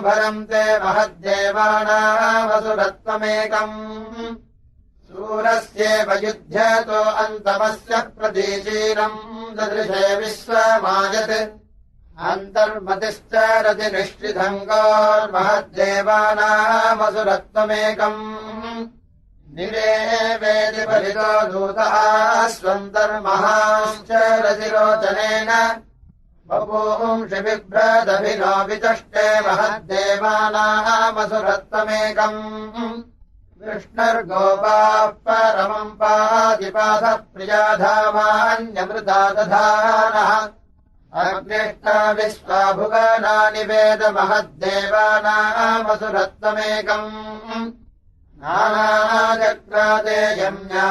भरम् ते महद्देवानामसुरत्वमेकम् सूरस्येव युध्यतो अन्तमस्य प्रतीचीनम् ददृशे विश्वमायत् अन्तर्मतिश्च रतिनिष्ठिधङ्गोर्महद्देवानामसुरत्वमेकम् निरेवेदि फलितो दूतः स्वन्तर्महाश्च रतिरोचनेन बभूंषि बिभ्रदभिनो विचष्टे महद्देवानामसुरत्वमेकम् विष्णुर्गोपाः परमम् पातिपाथः प्रियाधामान्यमृता दधानः अग्निष्टा विश्वा भुवनानि वेद महद्देवानामसुरत्वमेकम् नानाचक्राते यम्या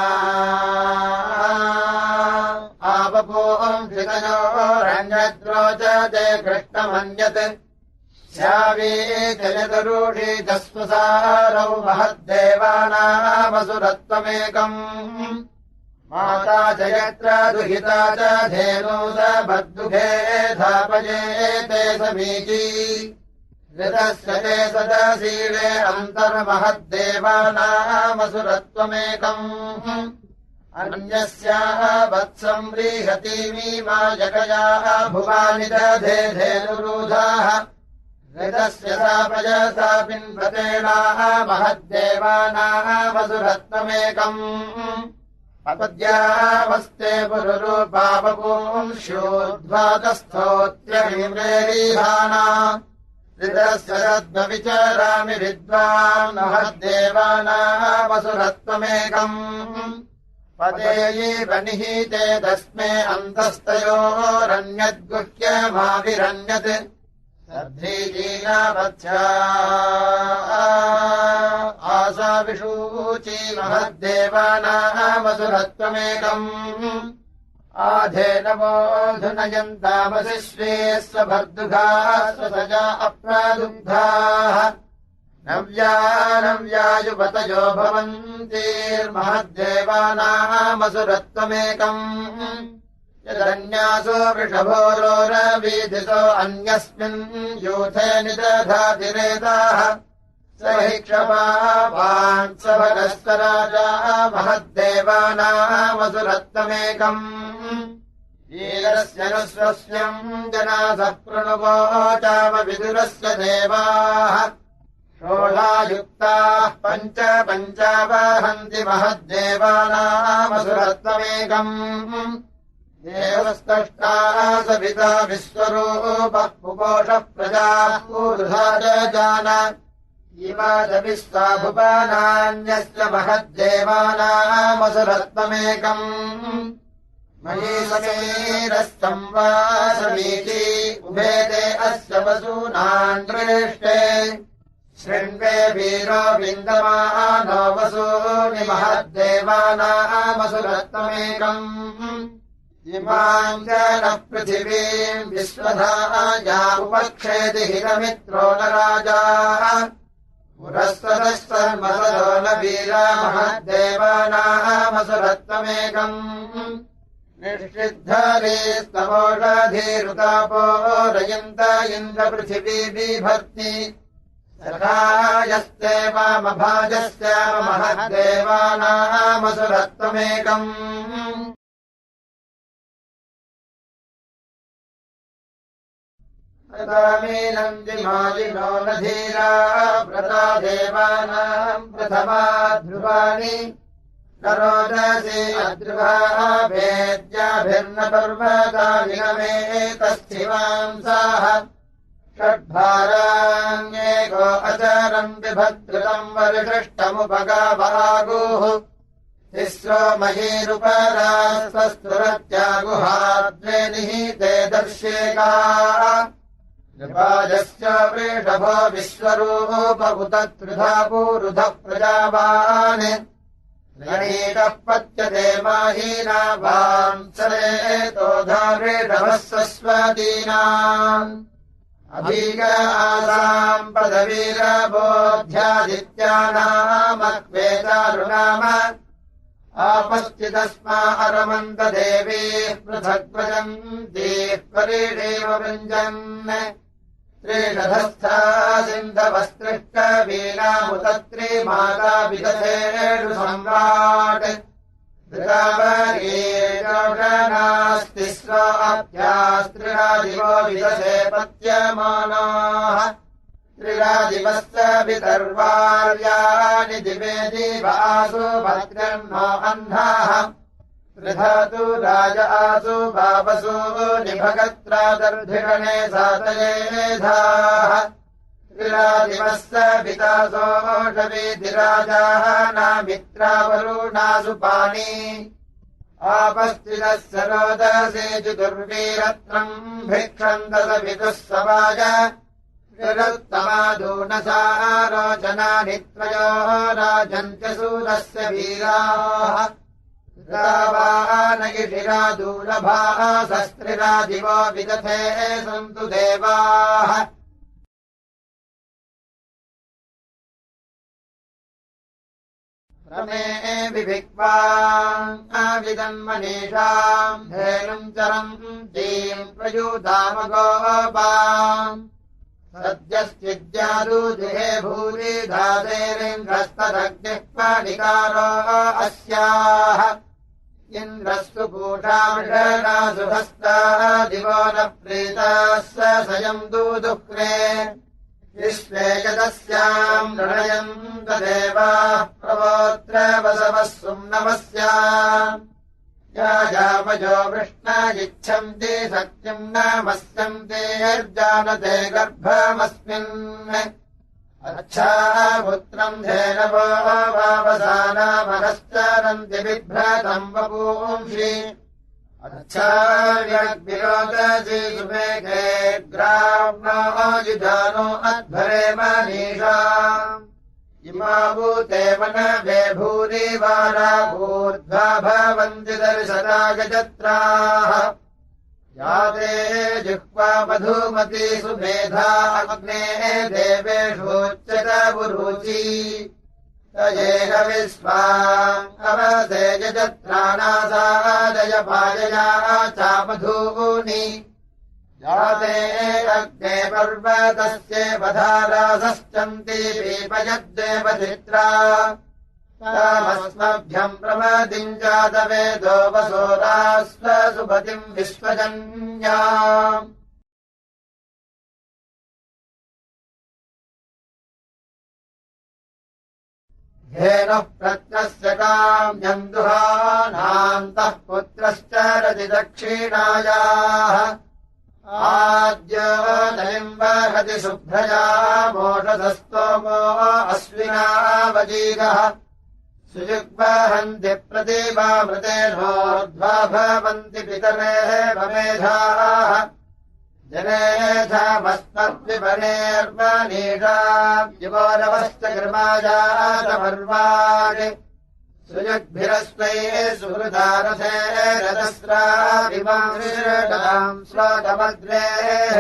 आपपूंषितयोरण्यद्रोचते कृष्णमन्यत् स्यावी जयतरूषी जस्वसारौ महद्देवानामसुरत्वमेकम् माता जयत्रा दुहिता च धेनूसभद्दुघे धापयेते समीची ऋतस्य ते सदशीले अन्तर्महद्देवानामसुरत्वमेकम् अन्यस्याः वत्सम् व्रीहतीमीमायकयाः भुवानि दधे धेनुरूधाः ऋतस्य सापयसा पिन्वतेनाः महद्देवानामसुरत्वमेकम् अपद्यावस्ते पुरुरूपावपुंस्योद्वातस्थोऽत्यभिम्रेरीहाना ऋतस्य रद्मविचरामि विद्वान् महद्देवानामसुरत्वमेकम् पदेयीव निहीते तस्मे अन्तस्तयोरन्यद्गुह्यमाविरन्यत् सद्धीजीनावत्स्या आसाविषूची महद्देवानामसुरत्वमेकम् आधेनवोऽधुनयन्तामसि स्वभर्दुघाः स्वसजा अप्रादुग्धाः नव्यायुवतयो भवन्तीर्महद्देवानामसुरत्वमेकम् यदन्यासो वृषभोरोरवीधितो अन्यस्मिन् यूथे निदधातिरेताः स हि क्षपावान् स भगस्य राजा महद्देवानामसुरत्वमेकम् ईरस्य नु स्वस्यम् जनासः प्रणुवोचामविदुरस्य देवाः षोडायुक्ताः पञ्चावहन्ति महद्देवानामसुरत्वमेकम् देवस्तष्टाः सविता विश्वरूपः पुपोषः प्रजाः पूर्धा जान इमादविश्वा भुवनान्यस्य महद्देवानामसुरत्वमेकम् मयि समीरस्तम् वा समीची उभेदे अस्य वसूनान् दृष्टे शृण्वे वीरो विन्दमानो वसूनि महद्देवानामसुरत्वमेकम् इमाम् च न पृथिवीम् विश्वधाया उपक्षेति हिरमित्रो न राजा पुरस्ततस्तर्मसरो न वीरा महद्देवानामसुरत्वमेकम् निःशिद्धरीस्तमोषधीरुतापो रयन्त इन्द्रपृथिवी बिभर्ति सखायस्ते वामभाजस्याम महद्देवानामसुरत्वमेकम् मीनन्दिमालिनो न धीरा व्रता देवानाम् प्रथमा ध्रुवाणि न रोदसी अध्रुवा भेद्याभिर्न पर्वतानिगमेतस्थिवांसाः षड्भाराण्येको अचरम् विभद्रतम् वरिष्ठमुपगावागुः तिस्रो महीरुपरास्तस्तुरत्यागुहाद्वे निहीते दर्शेकाः नृपाजस्य वृषभो विश्वरूपभूत त्रिधा पूरुधः प्रजावान् रणीतः पत्यते माहीना वांसरेतो वृषभः स्वस्वतीनाम् अभीग आसाम् पदवीरबोध्यादित्यानामक्वेतारुनाम आपश्चिदस्मा अरमन्त देवीः पृथग्वजन्तीः परीडेव वृञ्जन् त्रिषधस्था सिन्धवस्त्रिष्टवीणामुतत्रिमाता विदधेषु सम्राट् नास्तिस्रो अभ्यास्त्रिरादिवो विदधे पत्यमानाः त्रिरादिवस्य विदर्वार्याणि दिवे दिवासु भद्रन्नो अह्नाः त्रिधातु राज आसु भावसु निभगत्रादर्धिगणे सातयेधाः त्रिरादिवस्य विदासोषवीधिराजाः नामित्रावरुणासु पाणी आपस्थितस्य रोदसे चतुर्वीरत्नम् भिक्षन्दस विदुः समाज त्रिरुत्तमादूनसा रोचनानि त्रयो राजन्त्यसूदस्य वीराः रावानगिषिरादूलभाः शस्त्रिरादिवो विदथे सन्तु देवाः रमे विभिक्वाविदन्मनीषाम् धेनुम् चरम् जीम् प्रयूतामगोपाम् सद्यश्चिद्यादुदिहे भूरि धातेरिन्द्रस्तदग्निः पाणिकारो अस्याः इन्द्रस्तु पूषामिषणासु हस्ता दिवो न प्रीताः सयम् दूदुक्रे विश्वे यदस्याम् नृणयम् तदेवाः प्रवोत्र वसवः सुम्नमस्याम् याजामजो वृष्णायिच्छन्ति सत्यम् नामस्यन्ति यर्जानते गर्भमस्मिन् अच्छा पुत्रम् धेनवो वावसानामनश्चरन्ति बिभ्रतम् वपूंषि अच्छा व्यग्विरोदसि सुमेघे ग्राम्णो युजानो अध्वरे मनीषाम् इमाभूते मनवे भूरि वारा भूर्ध्वा भवन्ति दर्शनागजत्राः याते जिह्वा मधुमती सुमेधा अग्ने देवेषोच्यत बुरुचि तयेह विश्वाम् अवसे यजत्राणासादय पायया चामधूनि याते अग्ने पर्वतस्येव धारासश्चन्ति पीपयद्देवचित्रा तामस्मभ्यम् प्रमदिम् जातवेदो वसोदास्वसुपतिम् विश्वजन्याम् धेनुः प्रत्नस्य काम्यम् दुहानान्तः पुत्रश्च रतिदक्षिणायाः आद्योदयम् वहति शुभ्रया मोषधस्तोमो अश्विनावजीगः सुयुग्वहन्ति प्रतिभामृतेनोर्ध्वा भवन्ति पितरेः वमेधाः जनेधामस्मद्विपनेर्वनीषाम् युवोरवश्च कृमाजातमर्वाणि सुयुग्भिरस्वैः सुहृदारथे रतस्राविमाम् श्लोकमग्रेः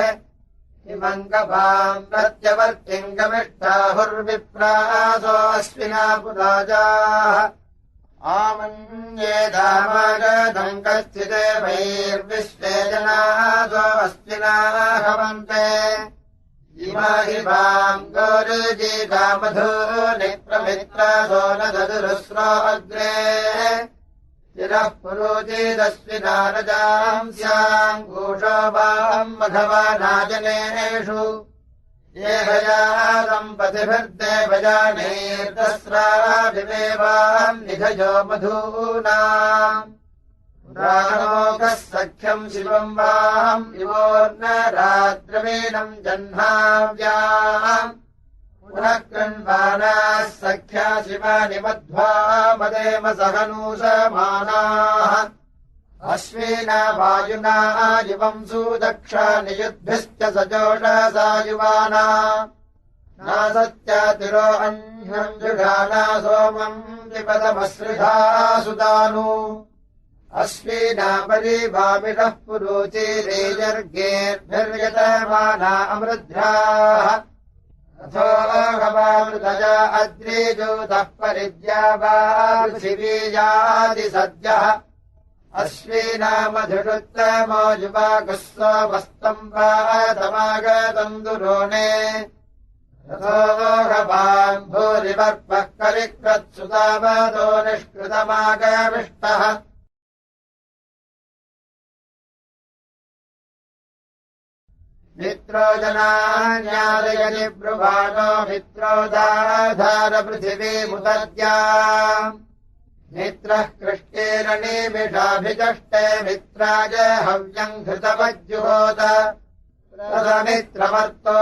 इमङ्गपाम् प्रत्यवर्तिम् गमिष्ठाहुर्विप्रासो अश्विना पुराजाः आमन्येदामागतम् कश्चिदे वैर्विश्वे जनासो अश्विनाः हवन्ते इमा हि वाम् गौरजीगामधूनि प्रमित्रासो न ददुरुस्रो अग्रे चिरः पुरोचिदश्विनारजाम् स्याम् घोषो वाम् मघवानाजनेषु ये भजातम् पतिभिर्देवजानैर्दस्राभिमेवाम् निधयो मधूनाम् पुराणोकः सख्यम् शिवम् वाम् युवोर्न राद्रवीणम् जह्नाव्याम् पुनः कृण्वानाः सख्या शिवानि मध्वा मदेम सहनूषमानाः अश्विना वायुना युवम् सुदक्षा नियुद्भिश्च सजोषसा युवाना नासत्यातिरो अह्नम् जुघाना सोमम् विपदमसृधा सुदानु अश्विनापरि वामिनः पुरुचिरेजर्गेर्भिर्यतमाना अमृद्भ्याः अथो गवामृतजा अद्रिजूतः परिद्यावा पृथिवीयादि सद्यः अश्विनामधुरुत्तमो युवाकुस्वस्तम्बातमागतम् दुरोणे तथो गवाम् भूरिवर्पः कलिकृत्सुतावतो निष्कृतमागविष्टः मित्रो जनान्यादयति ब्रुवाणो मित्रोदाधार पृथिवीमुदद्या मित्रः कृष्टेन निमिषाभिचष्टे मित्राय हव्यम् घृतवज्जुहोत तदमित्रमर्तो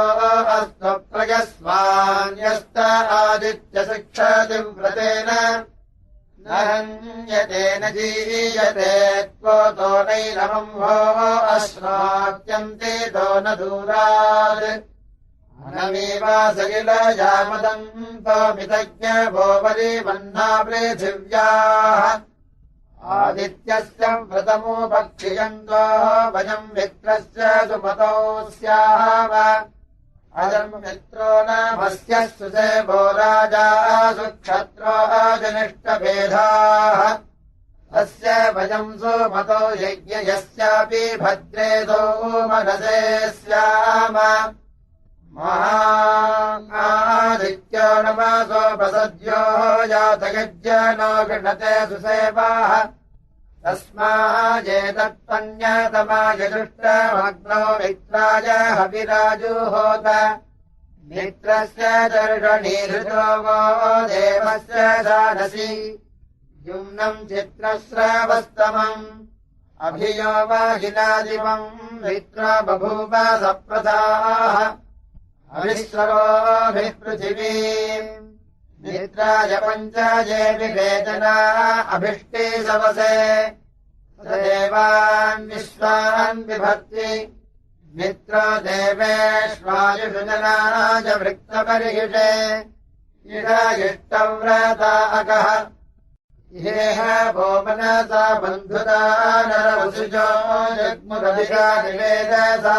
अस्तु प्रयस्वान्यस्त आदित्यशिक्षतिम् व्रतेन न हन्यते न जीयते त्वोतो नैनमम् भो अश्नात्यन्ते तो न दूरात् अनमीवासगिलजामदन्तोमितज्ञ वो वरीमन्ना पृथिव्याः आदित्यस्य व्रतमुपक्षियन्तो वयम् मित्रस्य सुमतौ स्याम अजम् मित्रो नामस्य सुसेवो राजा सुक्षत्रो जनिष्ठभेदाः तस्य वयम् सुमतो यज्ञयस्यापि भद्रेदो मनसे स्याम महादित्यो नमसोपसद्यो जातयज्ञनो गृणते सुसेवाः तस्माजेतत्पन्यतमाय दृष्टमग्नो मित्राय हविराजुहोत मित्रस्य दर्शनीहृतो वो देवस्य दानसि युम्नम् चित्रस्रवस्तमम् अभियो वाहिनादिवम् मित्रो बभूव सप्रथाः अभिस्वरोभिः पृथिवीम् मित्राय पञ्चाये विवेदना अभिष्टे सवसे देवान् विश्वान् विभक्ति मित्रो देवेष्वायुषु जनाय वृक्तपरिहिषे इष्टव्रता अकः इहेह वो मनसा बन्धुता नरवसुजो जग्मुरभिषा निवेदसा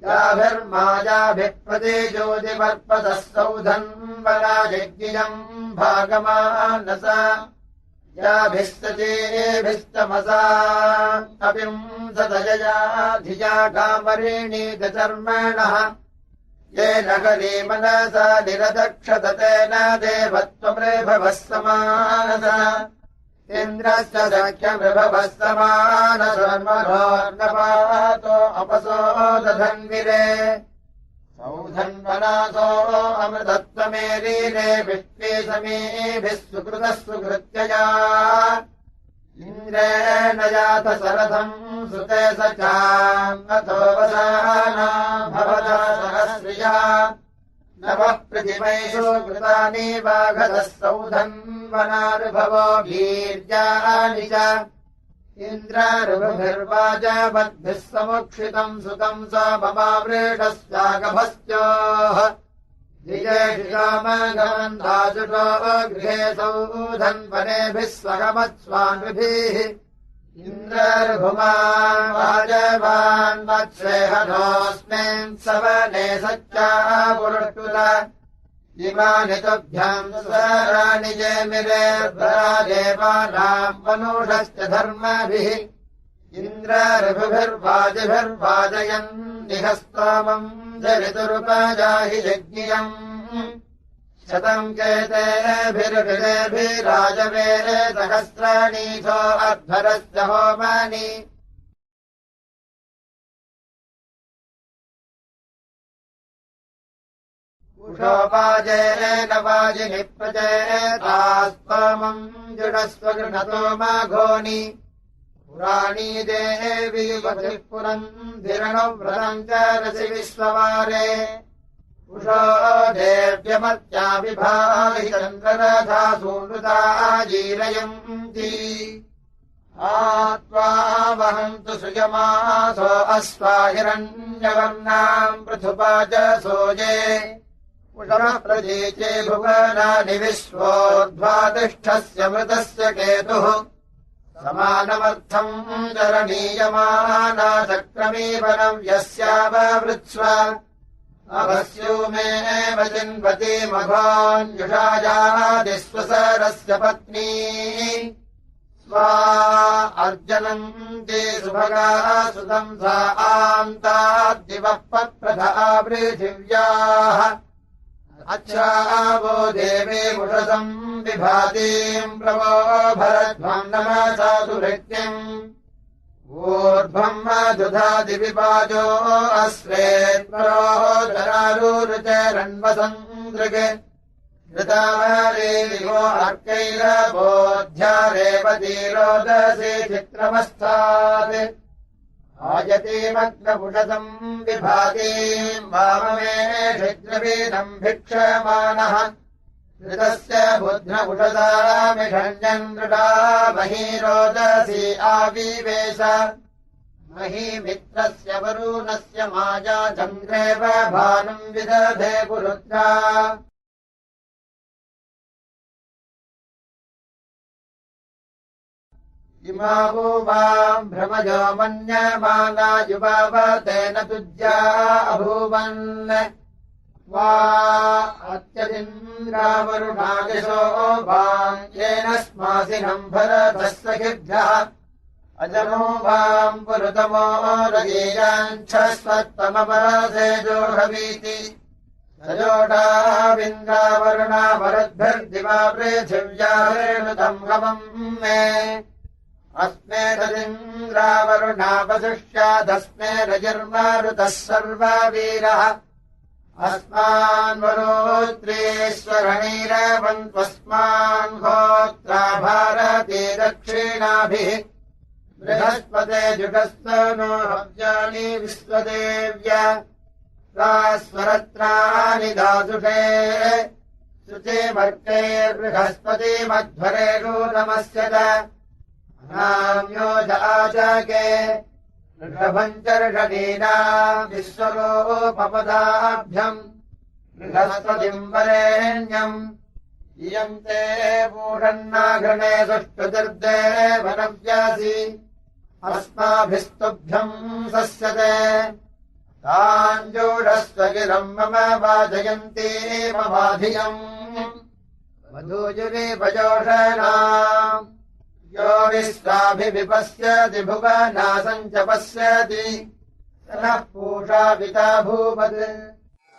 याभिर्मायाभिः प्रतिज्योतिपर्पतः सौधन्वना यज्ञियम् भागमानसा याभिः सचेभिस्तमसा अपिंसतजया धिया कामरेणी दचर्मणः ये नगरी मनसा निरदक्षततेन देवत्वमृभवः समानसा इन्द्रस्य सख्यमृभवः समानसर्वरोर्नपातो अपसो दधन्विरे सौधन्वनासो अमृतत्वमेरीरे विष्टे समीभिः सुकृतः सुकृत्यया इन्द्रेण जात सरथम् सुते सचामतो वसाना भवता सहस्रिया नवः पृथिवैषु कृतानि वाघतः सौधन्वनानुभवो वीर्याणि च इन्द्रारुभिर्वाजवद्भिः समुक्षितम् सुतम् स ममावृढस्यागभस्योः द्विजेषिकामगन्धाजुषो गृहे सौधन्वनेभिः स्वगमत्स्वान्विभिः इन्द्रर्भुमान् वाजवान् वत्सेहनोऽस्मिन् सवने सच्चा पुरुष्टुत इमानि तुभ्याम् स्वराणि जेमिरेर्भरा देवानाम् मनुषश्च धर्मभिः इन्द्रर्भुभिर्वाजिभिर्वाजयन् निहस्तोमम् जरितुरुपजाहि यज्ञियम् शतम् केतेभिर्विदेभिराजवेरे सहस्राणीथो अध्वरस्य होमानि उषोपाजेन वाजिनि प्रचेतास्त्वमम् जुडस्व गृणतो माघोनि पुराणी देवी वधिः पुरम् धिरणव्रतम् च रसि विश्ववारे उषो देव्यमर्त्या विभाहि चन्द्ररथा सूनुता जीरयन्ति आत्वा वहन्तु सुयमासो अस्वाहिरण्यवर्णाम् पृथुपा च सोजे उषः प्रदीचे भुवनानि विश्वोर्ध्वातिष्ठस्य मृतस्य केतुः समानमर्थम् चरणीयमाना चक्रमीवनम् यस्याववृत्स्व अवस्यूमेव चिन्वती मघोऽन्युषायादिस्वसरस्य पत्नी स्वा अर्जनन्ति सुभगा सुतम् सा आन्ताद्दिवः पप्रधा पृथिव्याः अच्छावो देवी मुषसम् विभातीम् प्रवो भरध्वम् नमसा सुभृत्यम् ऊर्ध्वम् मधुधादिविपाजो अस्वेत्परो जरारुचरन्वसन्द्रगे ऋतावरेदिवो अर्कैरबोध्या रेवतीरोदसी चित्रमस्थात् आयतीमग्नपुषसम् विभातीम् वाममे क्षिद्रवीनम् भिक्षमाणः ऋतस्य बुध्नपुषसामिषण्यम् नृडा महीरोदसी आविवेश महीमित्रस्य वरुणस्य माया चन्द्रेव भानुम् विदधे पुरुत्रा इमावो वाम् भ्रमजो मन्यमाना युवावतेन तुज्या अभूवन् वा अत्यदिन्द्रावरुणादिशो वाम् येन स्मासिनम् भरतः सखिभ्यः अजनो वाम् पुरुतमो रयीयाञ्छस्वत्तमपरासेजोहवीति सजोषाविन्द्रावरुणा वरुद्भिर्दिवा पृथिव्यारेणुतम् हवम् मे अस्मे तदिन्द्रावरुणावसुष्यादस्मे रजिर्मारुतः सर्ववीरः अस्मान्वरोत्रीश्वरणीरवन्त्वस्मान् होत्रा भारती दक्षिणाभिः बृहस्पते जुगस्तनो हव्यानि विश्वदेव्या सा स्वरत्राणि दासुषे शुचिमर्कैर्बृहस्पतिमध्वरेषु नमस्यत नाम्योजाचके ऋषभञ्चर्षणीनाम् विश्वरूपपदाभ्यम् बृहस्पतिम् वरेण्यम् इयम् ते मूढन्नाघृणे सुष्ठुतिर्देवनव्यासि अस्माभिस्तुभ्यम् सस्यते ताञ्जूढस्व गिरम् मम वाजयन्ती ममाधियम् वधूजुरिभजोषणाम् यो विश्वाभिविपश्यति भुवनासम् च पश्यति नः पूषा पिता भूपत्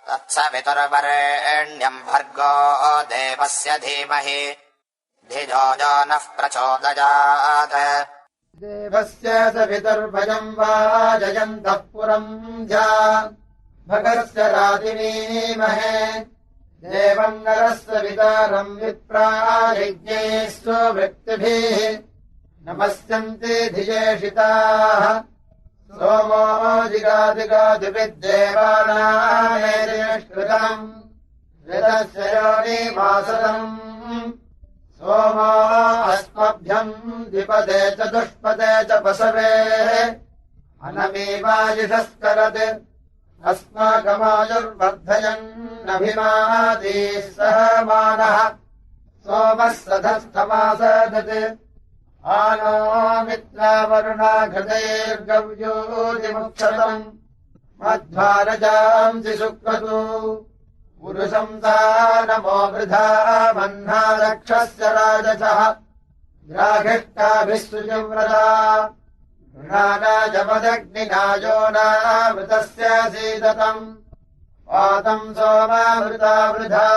तत्सवितुर्वरेण्यम् भर्गो देवस्य धीमहि धिजो यो नः प्रचोदयात् देवस्य सवितुर्भजम् वा जयन्तः पुरम् ध्या भगस्य रातिमीमहे देवम् नरस्य वितारम् विप्रायज्ञैः स्ववृत्तिभिः नमस्यन्ति धियेषिताः सोमो जिगादिगादिभिद्देवानामेतिष्कृतम् ऋतस्य योनिमासदम् सोमो अस्मभ्यम् द्विपदे च दुष्पदे च पशवेः अनमीवायुषस्करत् अस्माकमायुर्वर्धयन्नभिमादीः सहमानः सोमः सधस्थमासदत् आनो मित्रावरुणा घृतैर्गव्योतिमुक्षतम् मध्वारजांसि शुक्रतु पुरुषंसा वृथा मह्ना रक्षस्य राजसः ग्राघिष्टाभिः शुचिव्रता गृणानाजपदग्निना योनामृतस्य सीदतम् पातम् सोमामृता वृथा